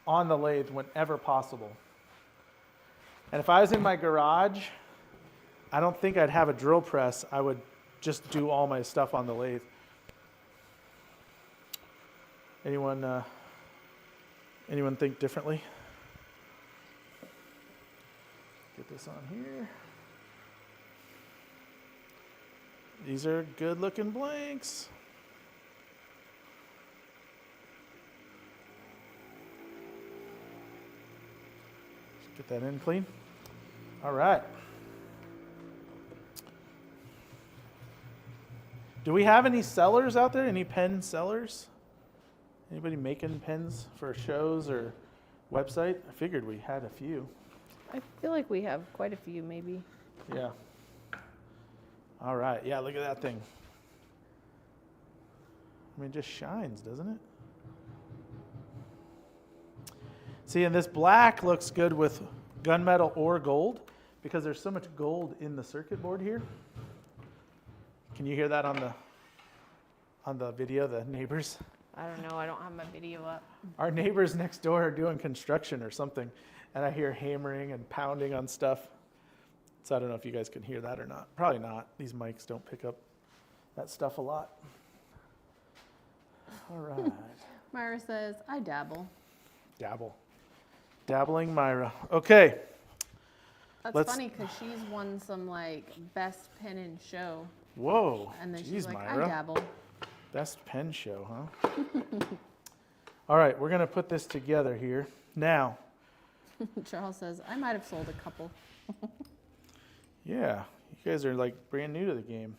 on the lathe whenever possible. And if I was in my garage, I don't think I'd have a drill press. I would just do all my stuff on the lathe. Anyone think differently? Get this on here. These are good looking blanks. Get that in clean. All right. Do we have any sellers out there? Any pen sellers? Anybody making pens for shows or website? I figured we had a few. I feel like we have quite a few, maybe. Yeah. All right. Yeah, look at that thing. I mean, it just shines, doesn't it? See, and this black looks good with gunmetal or gold because there's so much gold in the circuit board here. Can you hear that on the video, the neighbors? I don't know. I don't have my video up. Our neighbors next door are doing construction or something, and I hear hammering and pounding on stuff. So I don't know if you guys can hear that or not. Probably not. These mics don't pick up that stuff a lot. All right. Myra says, I dabble. Dabbling Myra. Okay. That's funny because she's won some like best pen and show. Whoa. And then Jeez, she's like, Myra. I dabble. Best pen show, huh? All right, we're going to put this together here. Now. Charles says, I might have sold a couple. Yeah, you guys are like brand new to the game.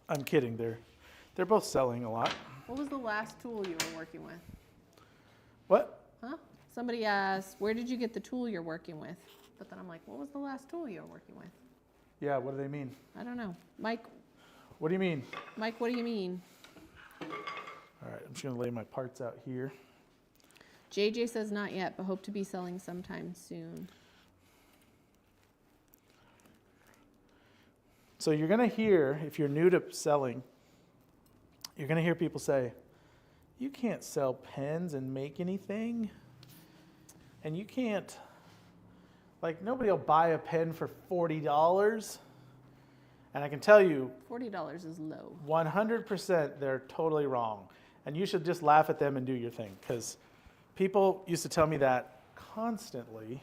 I'm kidding. They're both selling a lot. What was the last tool you were working with? What? Huh? Somebody asked, where did you get the tool you're working with? But then I'm like, what was the last tool you were working with? Yeah, what do they mean? I don't know. Mike, What do you mean? what do you mean? All right, I'm just going to lay my parts out here. JJ says not yet, but hope to be selling sometime soon. So you're going to hear, if you're new to selling, you're going to hear people say, you can't sell pens and make anything. And you can't, like, nobody will buy a pen for $40. And I can tell you, $40 is low. 100% they're totally wrong. And you should just laugh at them and do your thing. Because people used to tell me that constantly.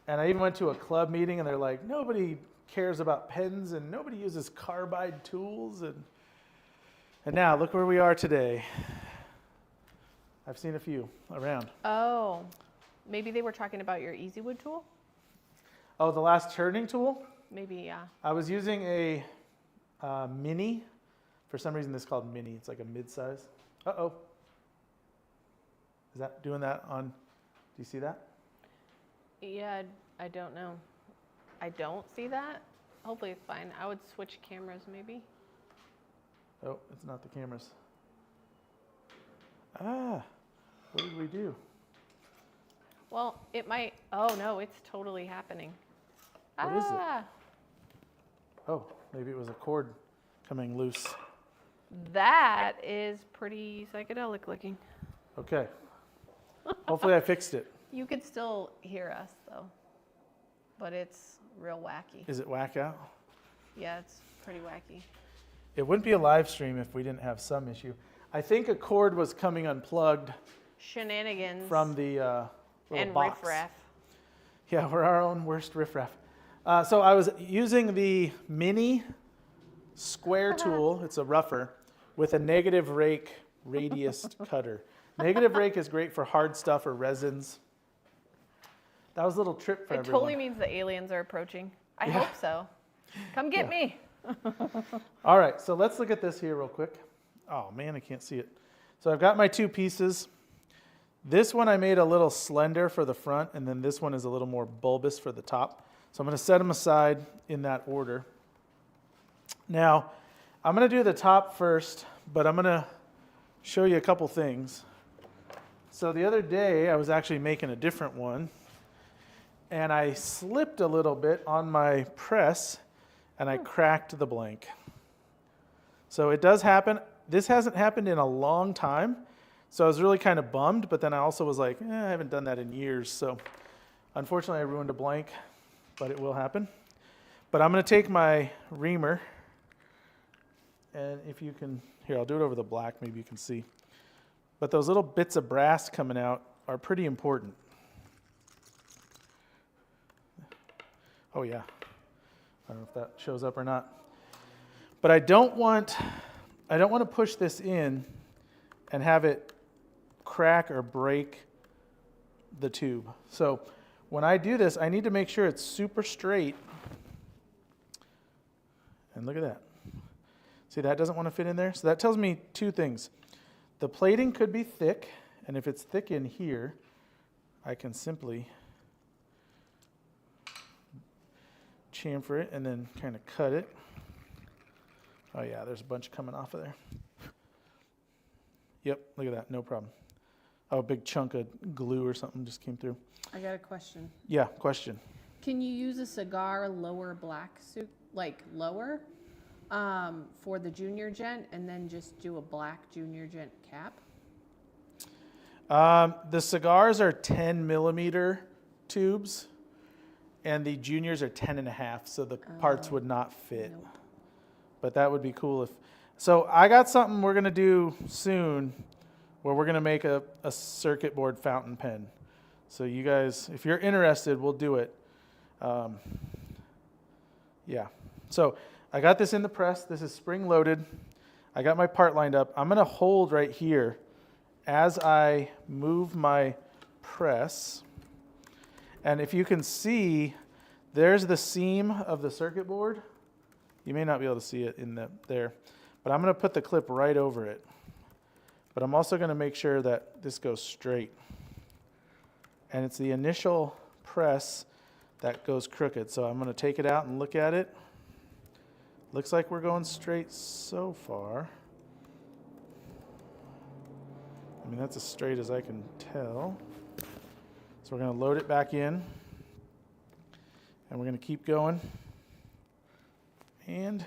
And I even went to a club meeting and they're like, nobody cares about pens and nobody uses carbide tools. And now look where we are today. I've seen a few around. Oh, maybe they were talking about your EasyWood tool? Oh, the last turning tool? Maybe, yeah. I was using a mini. For some reason, this is called mini. It's like a mid-size. Uh-oh. Is that doing that on, do you see that? Yeah, I don't know. I don't see that. Hopefully it's fine. I would switch cameras maybe. Oh, it's not the cameras. Ah, what did we do? Well, it might, oh no, it's totally happening. What is it? Oh, maybe it was a cord coming loose. That is pretty psychedelic looking. Okay. Hopefully I fixed it. You could still hear us though, but it's real wacky. Is it whack out? Yeah, it's pretty wacky. It wouldn't be a live stream if we didn't have some issue. I think a cord was coming unplugged Shenanigans from the little and box. riffraff. Yeah, we're our own worst riffraff. So I was using the mini square tool. It's a rougher with a negative rake radius cutter. Negative rake is great for hard stuff or resins. That was a little trip for It everyone. totally means the aliens are approaching. I hope so. Come get me. All right, so let's look at this here real quick. Oh man, I can't see it. So I've got my two pieces. This one I made a little slender for the front, and then this one is a little more bulbous for the top. So I'm going to set them aside in that order. Now, I'm going to do the top first, but I'm going to show you a couple things. So the other day, I was actually making a different one, and I slipped a little bit on my press, and I cracked the blank. So it does happen. This hasn't happened in a long time, so I was really kind of bummed, but then I also was like, I haven't done that in years. So unfortunately, I ruined a blank, but it will happen. But I'm going to take my reamer, and if you can, here, I'll do it over the black, maybe you can see. But those little bits of brass coming out are pretty important. Oh yeah, I don't know if that shows up or not. But I don't want to push this in and have it crack or break the tube. So when I do this, I need to make sure it's super straight. And look at that. See, that doesn't want to fit in there. So that tells me two things. The plating could be thick, and if it's thick in here, I can simply chamfer it and then kind of cut it. Oh yeah, there's a bunch coming off of there. Yep, look at that, no problem. Oh, a big chunk of glue or something just came through. I got a question. Yeah, question. Can you use a cigar lower black suit, like lower, for the junior gent, and then just do a black junior gent cap? The cigars are 10 millimeter tubes, and the juniors are 10.5, so the parts would not fit. Nope. But that would be cool if. So I got something we're gonna do soon, where we're gonna make a circuit board fountain pen. So you guys, if you're interested, we'll do it. Yeah. So I got this in the press. This is spring loaded. I got my part lined up. I'm gonna hold right here as I move my press. And if you can see, there's the seam of the circuit board. You may not be able to see it in there, but I'm going to put the clip right over it. But I'm also going to make sure that this goes straight. And it's the initial press that goes crooked. So I'm going to take it out and look at it. Looks like we're going straight so far. I mean, that's as straight as I can tell. So we're going to load it back in. And we're going to keep going. And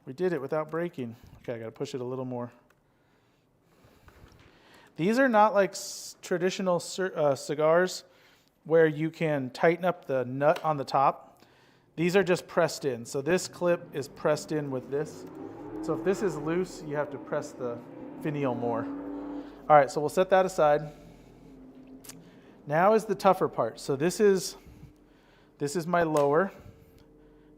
we did it without breaking. Okay, I got to push it a little more. These are not like traditional cigars where you can tighten up the nut on the top. These are just pressed in. So this clip is pressed in with this. So if this is loose, you have to press the finial more. All right, so we'll set that aside. Now is the tougher part. So this is my lower.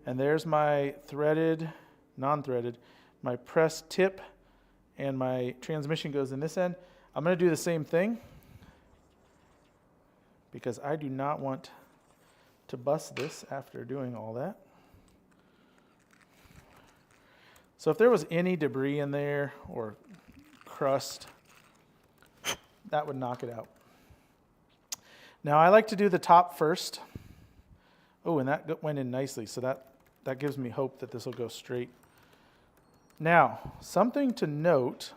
And there's my threaded, non-threaded, my press tip, and my transmission goes in this end. I'm going to do the same thing because I do not want to bust this after doing all that. So if there was any debris in there or crust, that would knock it out. Now I like to do the top first. Oh, and that went in nicely, so that gives me hope that this will go straight. Now, something to note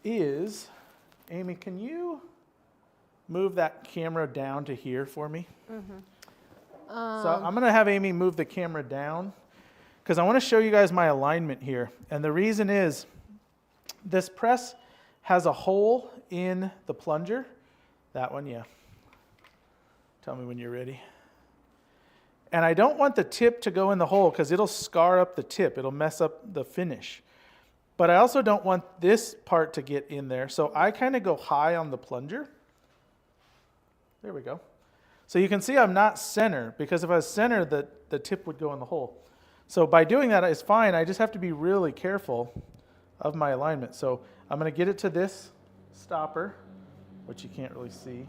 is, Amy, can you move that camera down to here for me? Mm-hmm. So I'm going to have Amy move the camera down. because I want to show you guys my alignment here. And the reason is this press has a hole in the plunger. That one, yeah. Tell me when you're ready. And I don't want the tip to go in the hole because it'll scar up the tip. It'll mess up the finish. But I also don't want this part to get in there. So I kind of go high on the plunger. There we go. So you can see I'm not center, because if I was center, the tip would go in the hole. So by doing that, it's fine. I just have to be really careful of my alignment. So I'm going to get it to this stopper, which you can't really see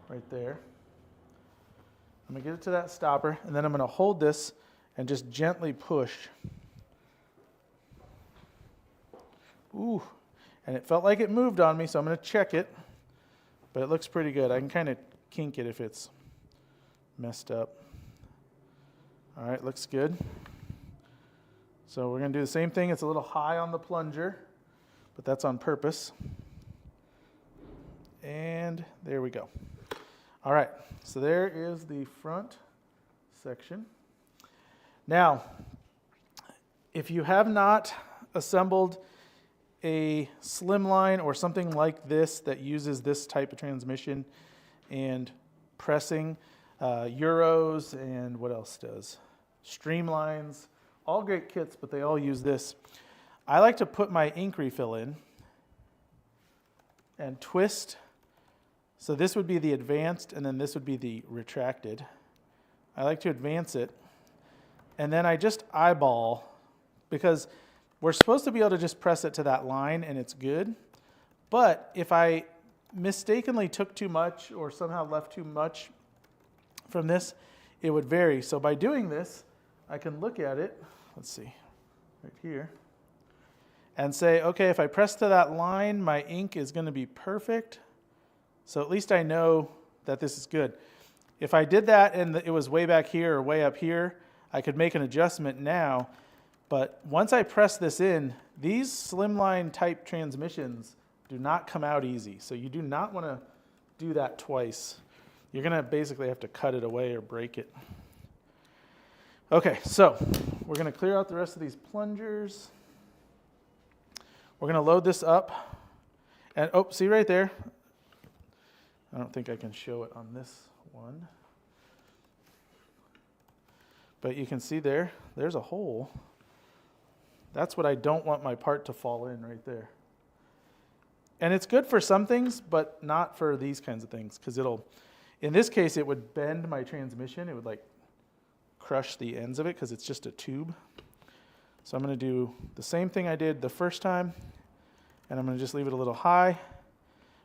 right there. I'm going to get it to that stopper, and then I'm going to hold this and just gently push. Ooh, and it felt like it moved on me, so I'm going to check it. But it looks pretty good. I can kind of kink it if it's messed up. All right, looks good. So we're going to do the same thing. It's a little high on the plunger, but that's on purpose. And there we go. All right, so there is the front section. Now, if you have not assembled a Slimline or something like this that uses this type of transmission and pressing, Euros, and what else does? Streamlines, all great kits, but they all use this. I like to put my ink refill in and twist. So this would be the advanced, and then this would be the retracted. I like to advance it, and then I just eyeball, because we're supposed to be able to just press it to that line and it's good. But if I mistakenly took too much or somehow left too much from this, it would vary. So by doing this, I can look at it, let's see, right here, and say, okay, if I press to that line, my ink is going to be perfect. So at least I know that this is good. If I did that and it was way back here or way up here, I could make an adjustment now. But once I press this in, these Slimline type transmissions do not come out easy. So you do not want to do that twice. You're going to basically have to cut it away or break it. Okay, so we're going to clear out the rest of these plungers. We're going to load this up. And oh, see right there? I don't think I can show it on this one. But you can see there's a hole. That's what I don't want my part to fall in right there. And it's good for some things, but not for these kinds of things, because in this case, it would bend my transmission. It would like crush the ends of it because it's just a tube. So I'm going to do the same thing I did the first time, and I'm going to just leave it a little high.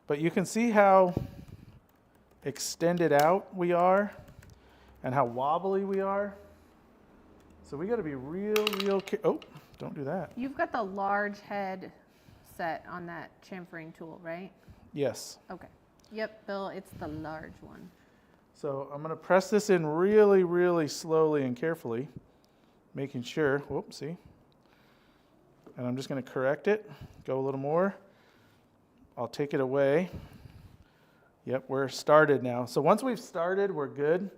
But you can see how extended out we are and how wobbly we are. So we got to be real careful. Oh, don't do that. You've got the large head set on that chamfering tool, right? Yes. Okay. Yep, Bill, it's the large one. So I'm going to press this in really slowly and carefully, making sure, whoops, see? And I'm just going to correct it, go a little more. I'll take it away. Yep, we're started now. So once we've started, we're good.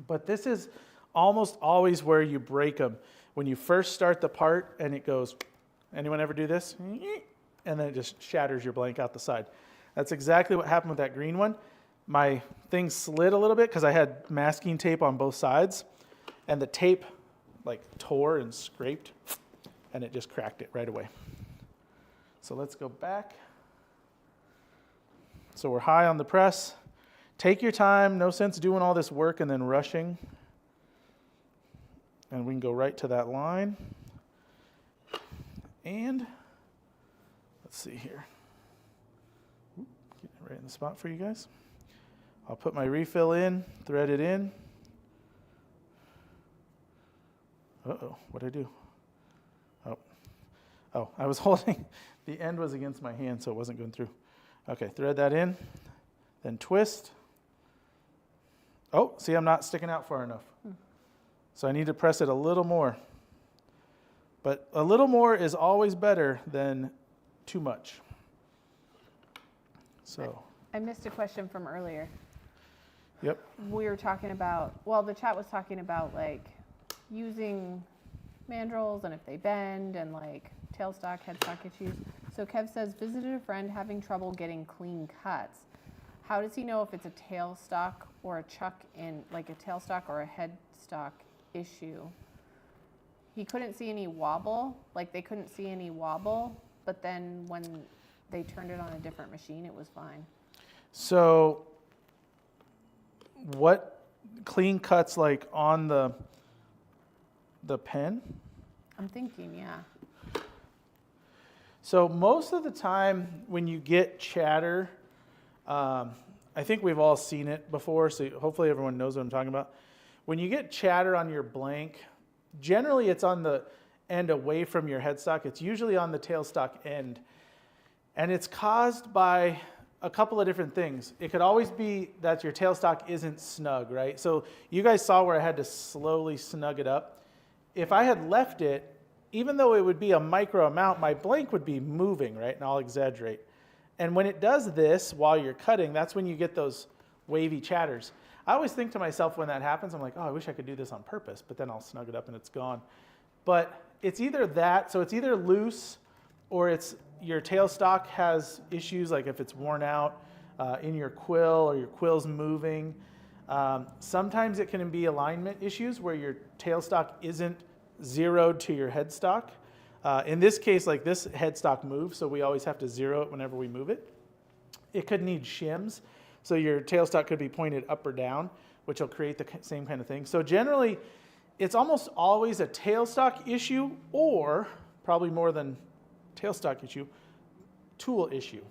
But this is almost always where you break them. When you first start the part and it goes, anyone ever do this? And then it just shatters your blank out the side. That's exactly what happened with that green one. My thing slid a little bit because I had masking tape on both sides, and the tape like tore and scraped, and it just cracked it right away. So let's go back. So we're high on the press. Take your time, no sense doing all this work and then rushing. And we can go right to that line. And let's see here. Get it right in the spot for you guys. I'll put my refill in, thread it in. Uh-oh, what'd I do? Oh, I was holding, the end was against my hand, so it wasn't going through. Okay, thread that in, then twist. Oh, see, I'm not sticking out far enough. So I need to press it a little more. But a little more is always better than too much. So. I missed a question from earlier. Yep. We were talking about, well, the chat was talking about like using mandrels and if they bend and like tailstock, headstock issues. So Kev says, visited a friend having trouble getting clean cuts. How does he know if it's a tailstock or a chuck in, like a tailstock or a headstock issue? He couldn't see any wobble, like they couldn't see any wobble, but then when they turned it on a different machine, it was fine. So what clean cuts like on the pen? I'm thinking, yeah. So most of the time when you get chatter, I think we've all seen it before, so hopefully everyone knows what I'm talking about. When you get chatter on your blank, generally it's on the end away from your headstock. It's usually on the tailstock end. And it's caused by a couple of different things. It could always be that your tailstock isn't snug, right? So you guys saw where I had to slowly snug it up. If I had left it, even though it would be a micro amount, my blank would be moving, right? And I'll exaggerate. And when it does this while you're cutting, that's when you get those wavy chatters. I always think to myself when that happens, I'm like, oh, I wish I could do this on purpose, but then I'll snug it up and it's gone. But it's either that, so it's either loose or it's your tailstock has issues, like if it's worn out in your quill or your quill's moving. Sometimes it can be alignment issues where your tailstock isn't zeroed to your headstock. In this case, like this headstock moves, so we always have to zero it whenever we move it. It could need shims, so your tailstock could be pointed up or down, which will create the same kind of thing. So generally, it's almost always a tailstock issue or probably more than tailstock issue, tool issue.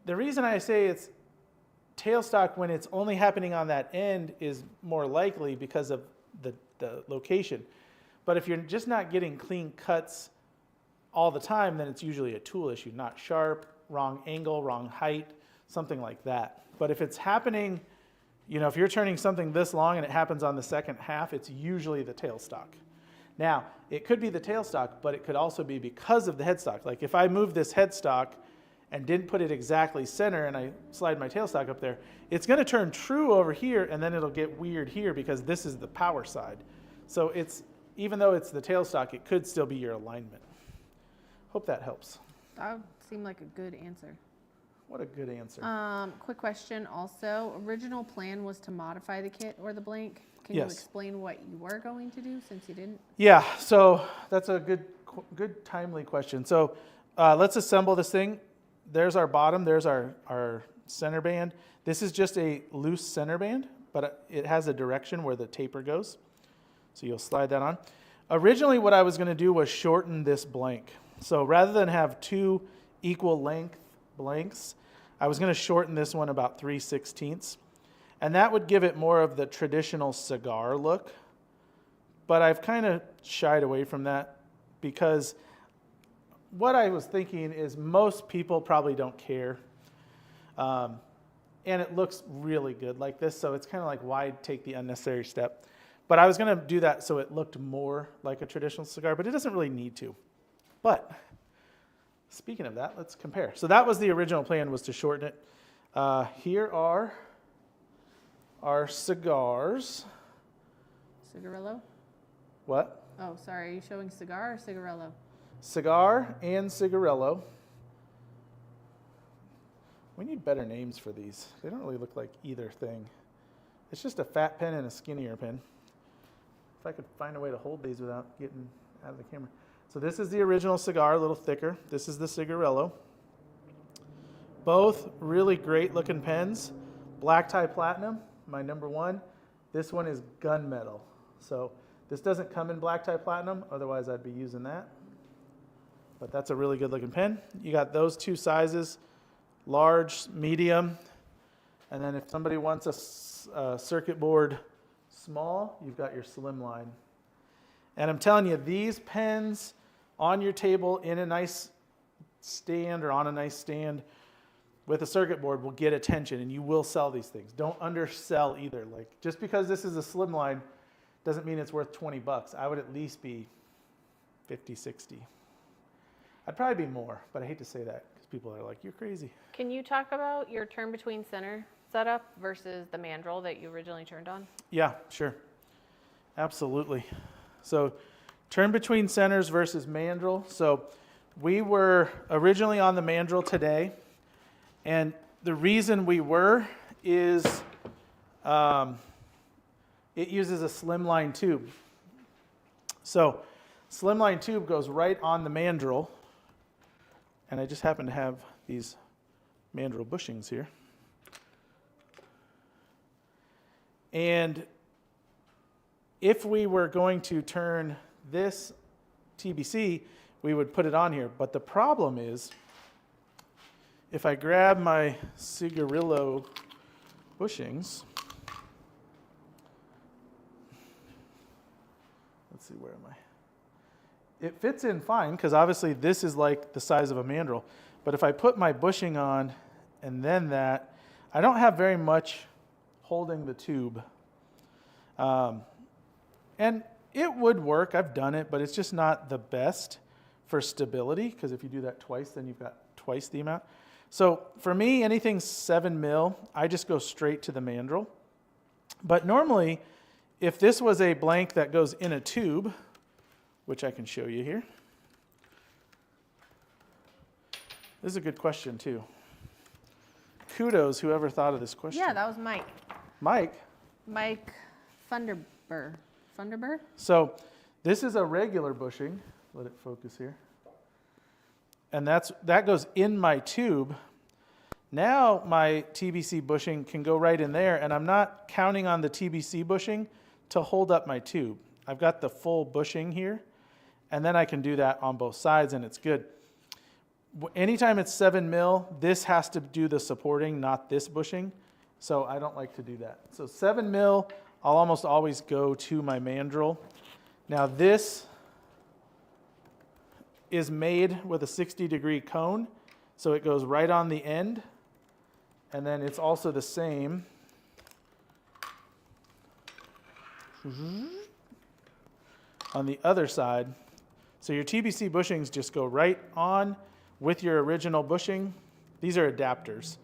The reason I say it's tailstock when it's only happening on that end is more likely because of the location. But if you're just not getting clean cuts all the time, then it's usually a tool issue, not sharp, wrong angle, wrong height, something like that. But if it's happening, you know, if you're turning something this long and it happens on the second half, it's usually the tailstock. Now, it could be the tailstock, but it could also be because of the headstock. Like if I move this headstock and didn't put it exactly center and I slide my tailstock up there, it's going to turn true over here and then it'll get weird here because this is the power side. So it's, even though it's the tailstock, it could still be your alignment. Hope that helps. That seemed like a good answer. What a good answer. Quick question also. Original plan was to modify the kit or the blank. Can Yes. you explain what you were going to do since you didn't? Yeah, so that's a good timely question. So let's assemble this thing. There's our bottom, there's our center band. This is just a loose center band, but it has a direction where the taper goes. So you'll slide that on. Originally what I was going to do was shorten this blank. So rather than have two equal length blanks, I was going to shorten this one about 3/16. And that would give it more of the traditional cigar look. But I've kind of shied away from that because what I was thinking is most people probably don't care. And it looks really good like this, so it's kind of like, why take the unnecessary step? But I was going to do that so it looked more like a traditional cigar, but it doesn't really need to. But speaking of that, let's compare. So that was the original plan, was to shorten it. Here are our cigars. Cigarillo? What? Oh, sorry. Are you showing cigar or cigarillo? Cigar and Cigarillo. We need better names for these. They don't really look like either thing. It's just a fat pen and a skinnier pen. If I could find a way to hold these without getting out of the camera. So this is the original cigar, a little thicker. This is the Cigarillo. Both really great looking pens. Black tie platinum, my number one. This one is gunmetal. So this doesn't come in black tie platinum, otherwise I'd be using that. But that's a really good looking pen. You got those two sizes, large, medium. And then if somebody wants a circuit board small, you've got your Slimline. And I'm telling you, these pens on your table in a nice stand or on a nice stand with a circuit board will get attention, and you will sell these things. Don't undersell either. Like, just because this is a Slimline doesn't mean it's worth 20 bucks. I would at least be 50, 60. I'd probably be more, but I hate to say that because people are like, you're crazy. Can you talk about your turn between center setup versus the mandrel that you originally turned on? Yeah, sure. Absolutely. So turn between centers versus mandrel. So we were originally on the mandrel today, and the reason we were is it uses a slimline tube. So slimline tube goes right on the mandrel, and I just happen to have these mandrel bushings here. And if we were going to turn this TBC, we would put it on here. But the problem is, if I grab my Cigarillo bushings, let's see, where am I? It fits in fine, because obviously this is like the size of a mandrel. But if I put my bushing on and then that, I don't have very much holding the tube. And it would work, I've done it, but it's just not the best for stability, because if you do that twice, then you've got twice the amount. So for me, anything 7 mil, I just go straight to the mandrel. But normally, if this was a blank that goes in a tube, which I can show you here. This is a good question too. Kudos, whoever thought of this question. Yeah, that was Mike. Mike? Mike Funderburr. Funderburr? So this is a regular bushing. Let it focus here. And that goes in my tube. Now my TBC bushing can go right in there, and I'm not counting on the TBC bushing to hold up my tube. I've got the full bushing here, and then I can do that on both sides, and it's good. Anytime it's 7 mil, this has to do the supporting, not this bushing. So I don't like to do that. So 7 mil, I'll almost always go to my mandrel. Now this is made with a 60-degree cone, so it goes right on the end, and then it's also the same on the other side. So your TBC bushings just go right on with your original bushing. These are adapters.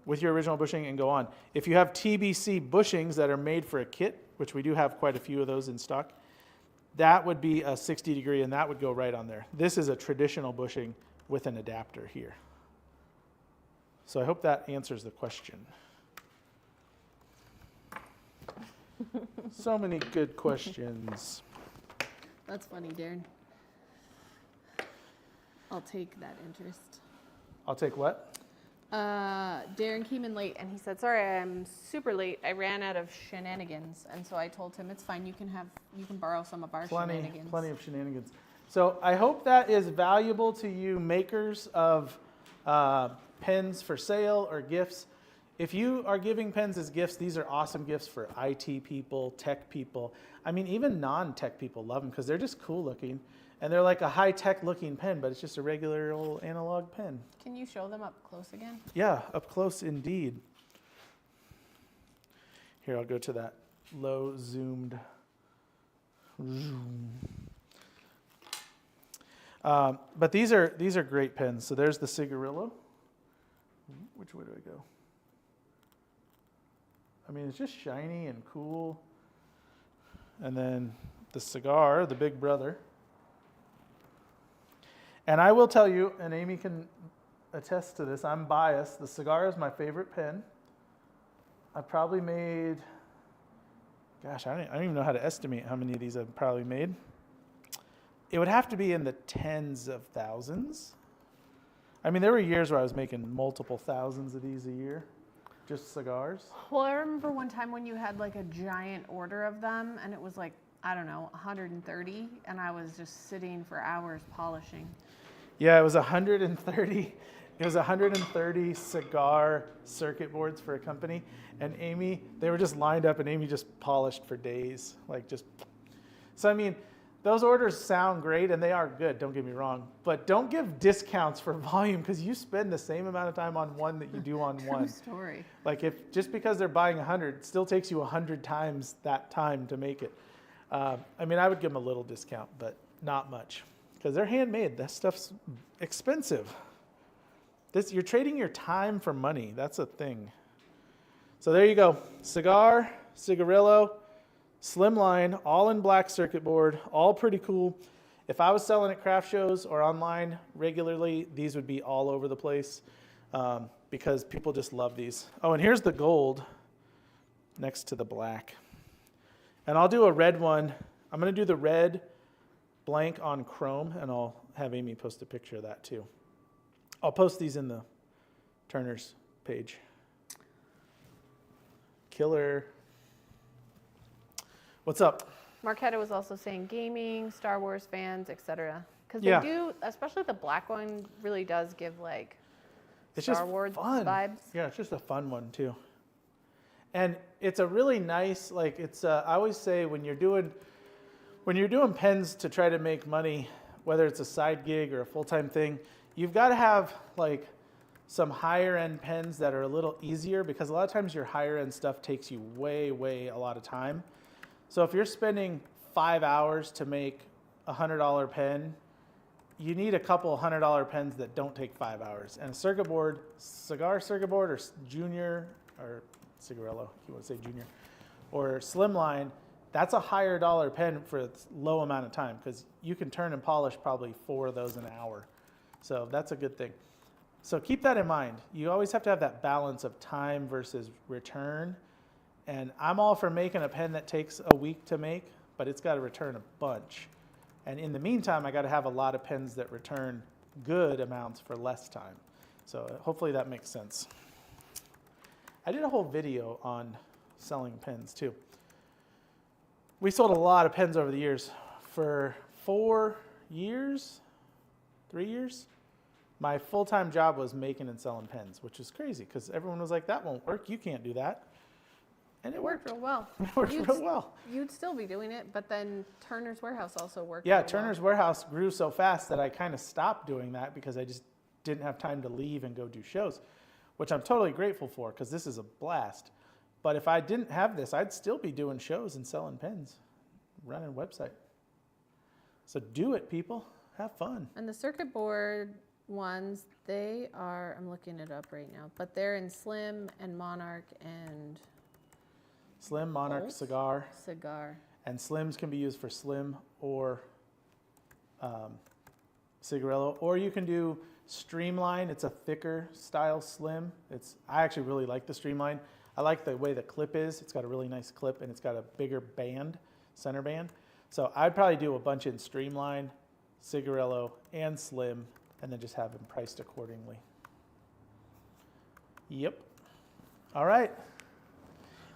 With your original bushing and go on. If you have TBC bushings that are made for a kit, which we do have quite a few of those in stock, that would be a 60 degree and that would go right on there. This is a traditional bushing with an adapter here. So I hope that answers the question. So many good questions. That's funny, Darren. I'll take that interest. I'll take what? Darren came in late and he said, "Sorry, I'm super late. I ran out of shenanigans." And so I told him, "It's fine. You can borrow some of our shenanigans." Plenty of shenanigans. So I hope that is valuable to you makers of pens for sale or gifts. If you are giving pens as gifts, these are awesome gifts for IT people, tech people. I mean, even non-tech people love them because they're just cool looking. And they're like a high-tech looking pen, but it's just a regular old analog pen. Can you show them up close again? Yeah, up close indeed. Here, I'll go to that low zoomed. But these are great pens. So there's the Cigarillo. Which way do I go? I mean, it's just shiny and cool. And then the cigar, the big brother. And I will tell you, and Amy can attest to this, I'm biased. The cigar is my favorite pen. I've probably made, gosh, I don't even know how to estimate how many of these I've probably made. It would have to be in the tens of thousands. I mean, there were years where I was making multiple thousands of these a year, just cigars. Well, I remember one time when you had like a giant order of them and it was like, I don't know, 130, and I was just sitting for hours polishing. Yeah, it was 130. It was 130 cigar circuit boards for a company, and Amy, they were just lined up, and Amy just polished for days, like just. So I mean, those orders sound great, and they are good. Don't get me wrong, but don't give discounts for volume because you spend the same amount of time on one that you do on one. True story. Like if just because they're buying 100, it still takes you 100 times that time to make it. I mean, I would give them a little discount, but not much. Because they're handmade. That stuff's expensive. You're trading your time for money. That's a thing. So there you go. Cigar, Cigarillo, Slimline, all in black circuit board, all pretty cool. If I was selling at craft shows or online regularly, these would be all over the place because people just love these. Oh, and here's the gold next to the black. And I'll do a red one. I'm going to do the red blank on chrome, and I'll have Amy post a picture of that too. I'll post these in the Turner's page. Killer. What's up? Marquetta was also saying gaming, Star Wars fans, etc. Because Yeah. they do, especially the black one, really does give like It's Star just Wars fun. vibes. Yeah, it's just a fun one too. And it's a really nice, like it's. I always say when you're doing pens to try to make money, whether it's a side gig or a full-time thing, you've got to have like some higher end pens that are a little easier, because a lot of times your higher end stuff takes you way a lot of time. So if you're spending 5 hours to make a $100 pen, you need a couple $100 pens that don't take 5 hours. And a circuit board, cigar circuit board, or junior, or Cigarillo, if you want to say junior, or Slimline, that's a higher dollar pen for a low amount of time, because you can turn and polish probably 4 of those an hour. So that's a good thing. So keep that in mind. You always have to have that balance of time versus return. And I'm all for making a pen that takes a week to make, but it's got to return a bunch. And in the meantime, I got to have a lot of pens that return good amounts for less time. So hopefully that makes sense. I did a whole video on selling pens too. We sold a lot of pens over the years. For 4 years, 3 years, my full-time job was making and selling pens, which is crazy because everyone was like, that won't work. You can't do that. And it worked. Real well. It worked real well. You'd still be doing it, but then Turner's Warehouse also worked. Yeah, really well. Turner's Warehouse grew so fast that I kind of stopped doing that because I just didn't have time to leave and go do shows, which I'm totally grateful for because this is a blast. But if I didn't have this, I'd still be doing shows and selling pens, running a website. So do it, people. Have fun. And the circuit board ones, they are, I'm looking it up right now, but they're in Slim and Monarch and Slim, Monarch, Bolt? Cigar. Cigar. And Slims can be used for Slim or Cigarillo. Or you can do Streamline. It's a thicker style Slim. I actually really like the Streamline. I like the way the clip is. It's got a really nice clip, and it's got a bigger band, center band. So I'd probably do a bunch in Streamline, Cigarillo, and Slim, and then just have them priced accordingly. Yep. All right.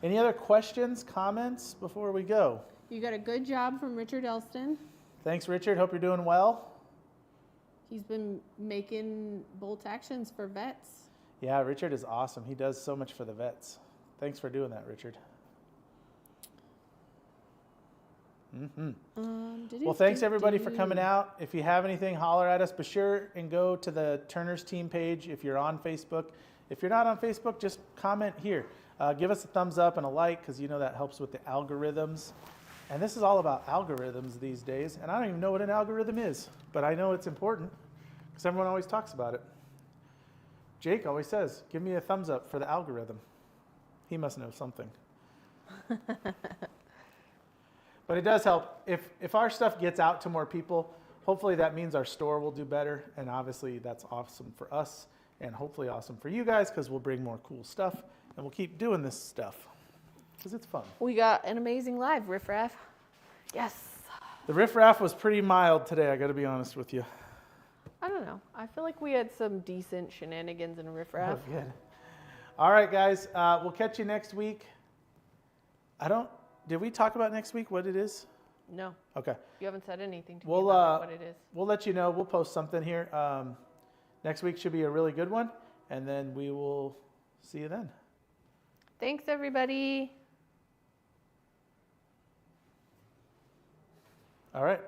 Any other questions, comments before we go? You got a good job from Richard Elston. Thanks, Richard. Hope you're doing well. He's been making bolt actions for vets. Yeah, Richard is awesome. He does so much for the vets. Thanks for doing that, Richard. Well, thanks everybody for coming out. If you have anything, holler at us. Be sure and go to the Turner's team page if you're on Facebook. If you're not on Facebook, just comment here. Give us a thumbs up and a like, because you know that helps with the algorithms. And this is all about algorithms these days. And I don't even know what an algorithm is, but I know it's important because everyone always talks about it. Jake always says, give me a thumbs up for the algorithm. He must know something. But it does help. If our stuff gets out to more people, hopefully that means our store will do better. And obviously that's awesome for us and hopefully awesome for you guys, because we'll bring more cool stuff and we'll keep doing this stuff because it's fun. We got an amazing live riffraff. Yes. The riffraff was pretty mild today, I got to be honest with you. I don't know. I feel like we had some decent shenanigans in riffraff. Oh, good. All right, guys. We'll catch you next week. Did we talk about next week what it is? No, Okay. you haven't said anything to me We'll about what it is. we'll let you know. We'll post something here. Next week should be a really good one, and then we will see you then. Thanks, everybody. All right.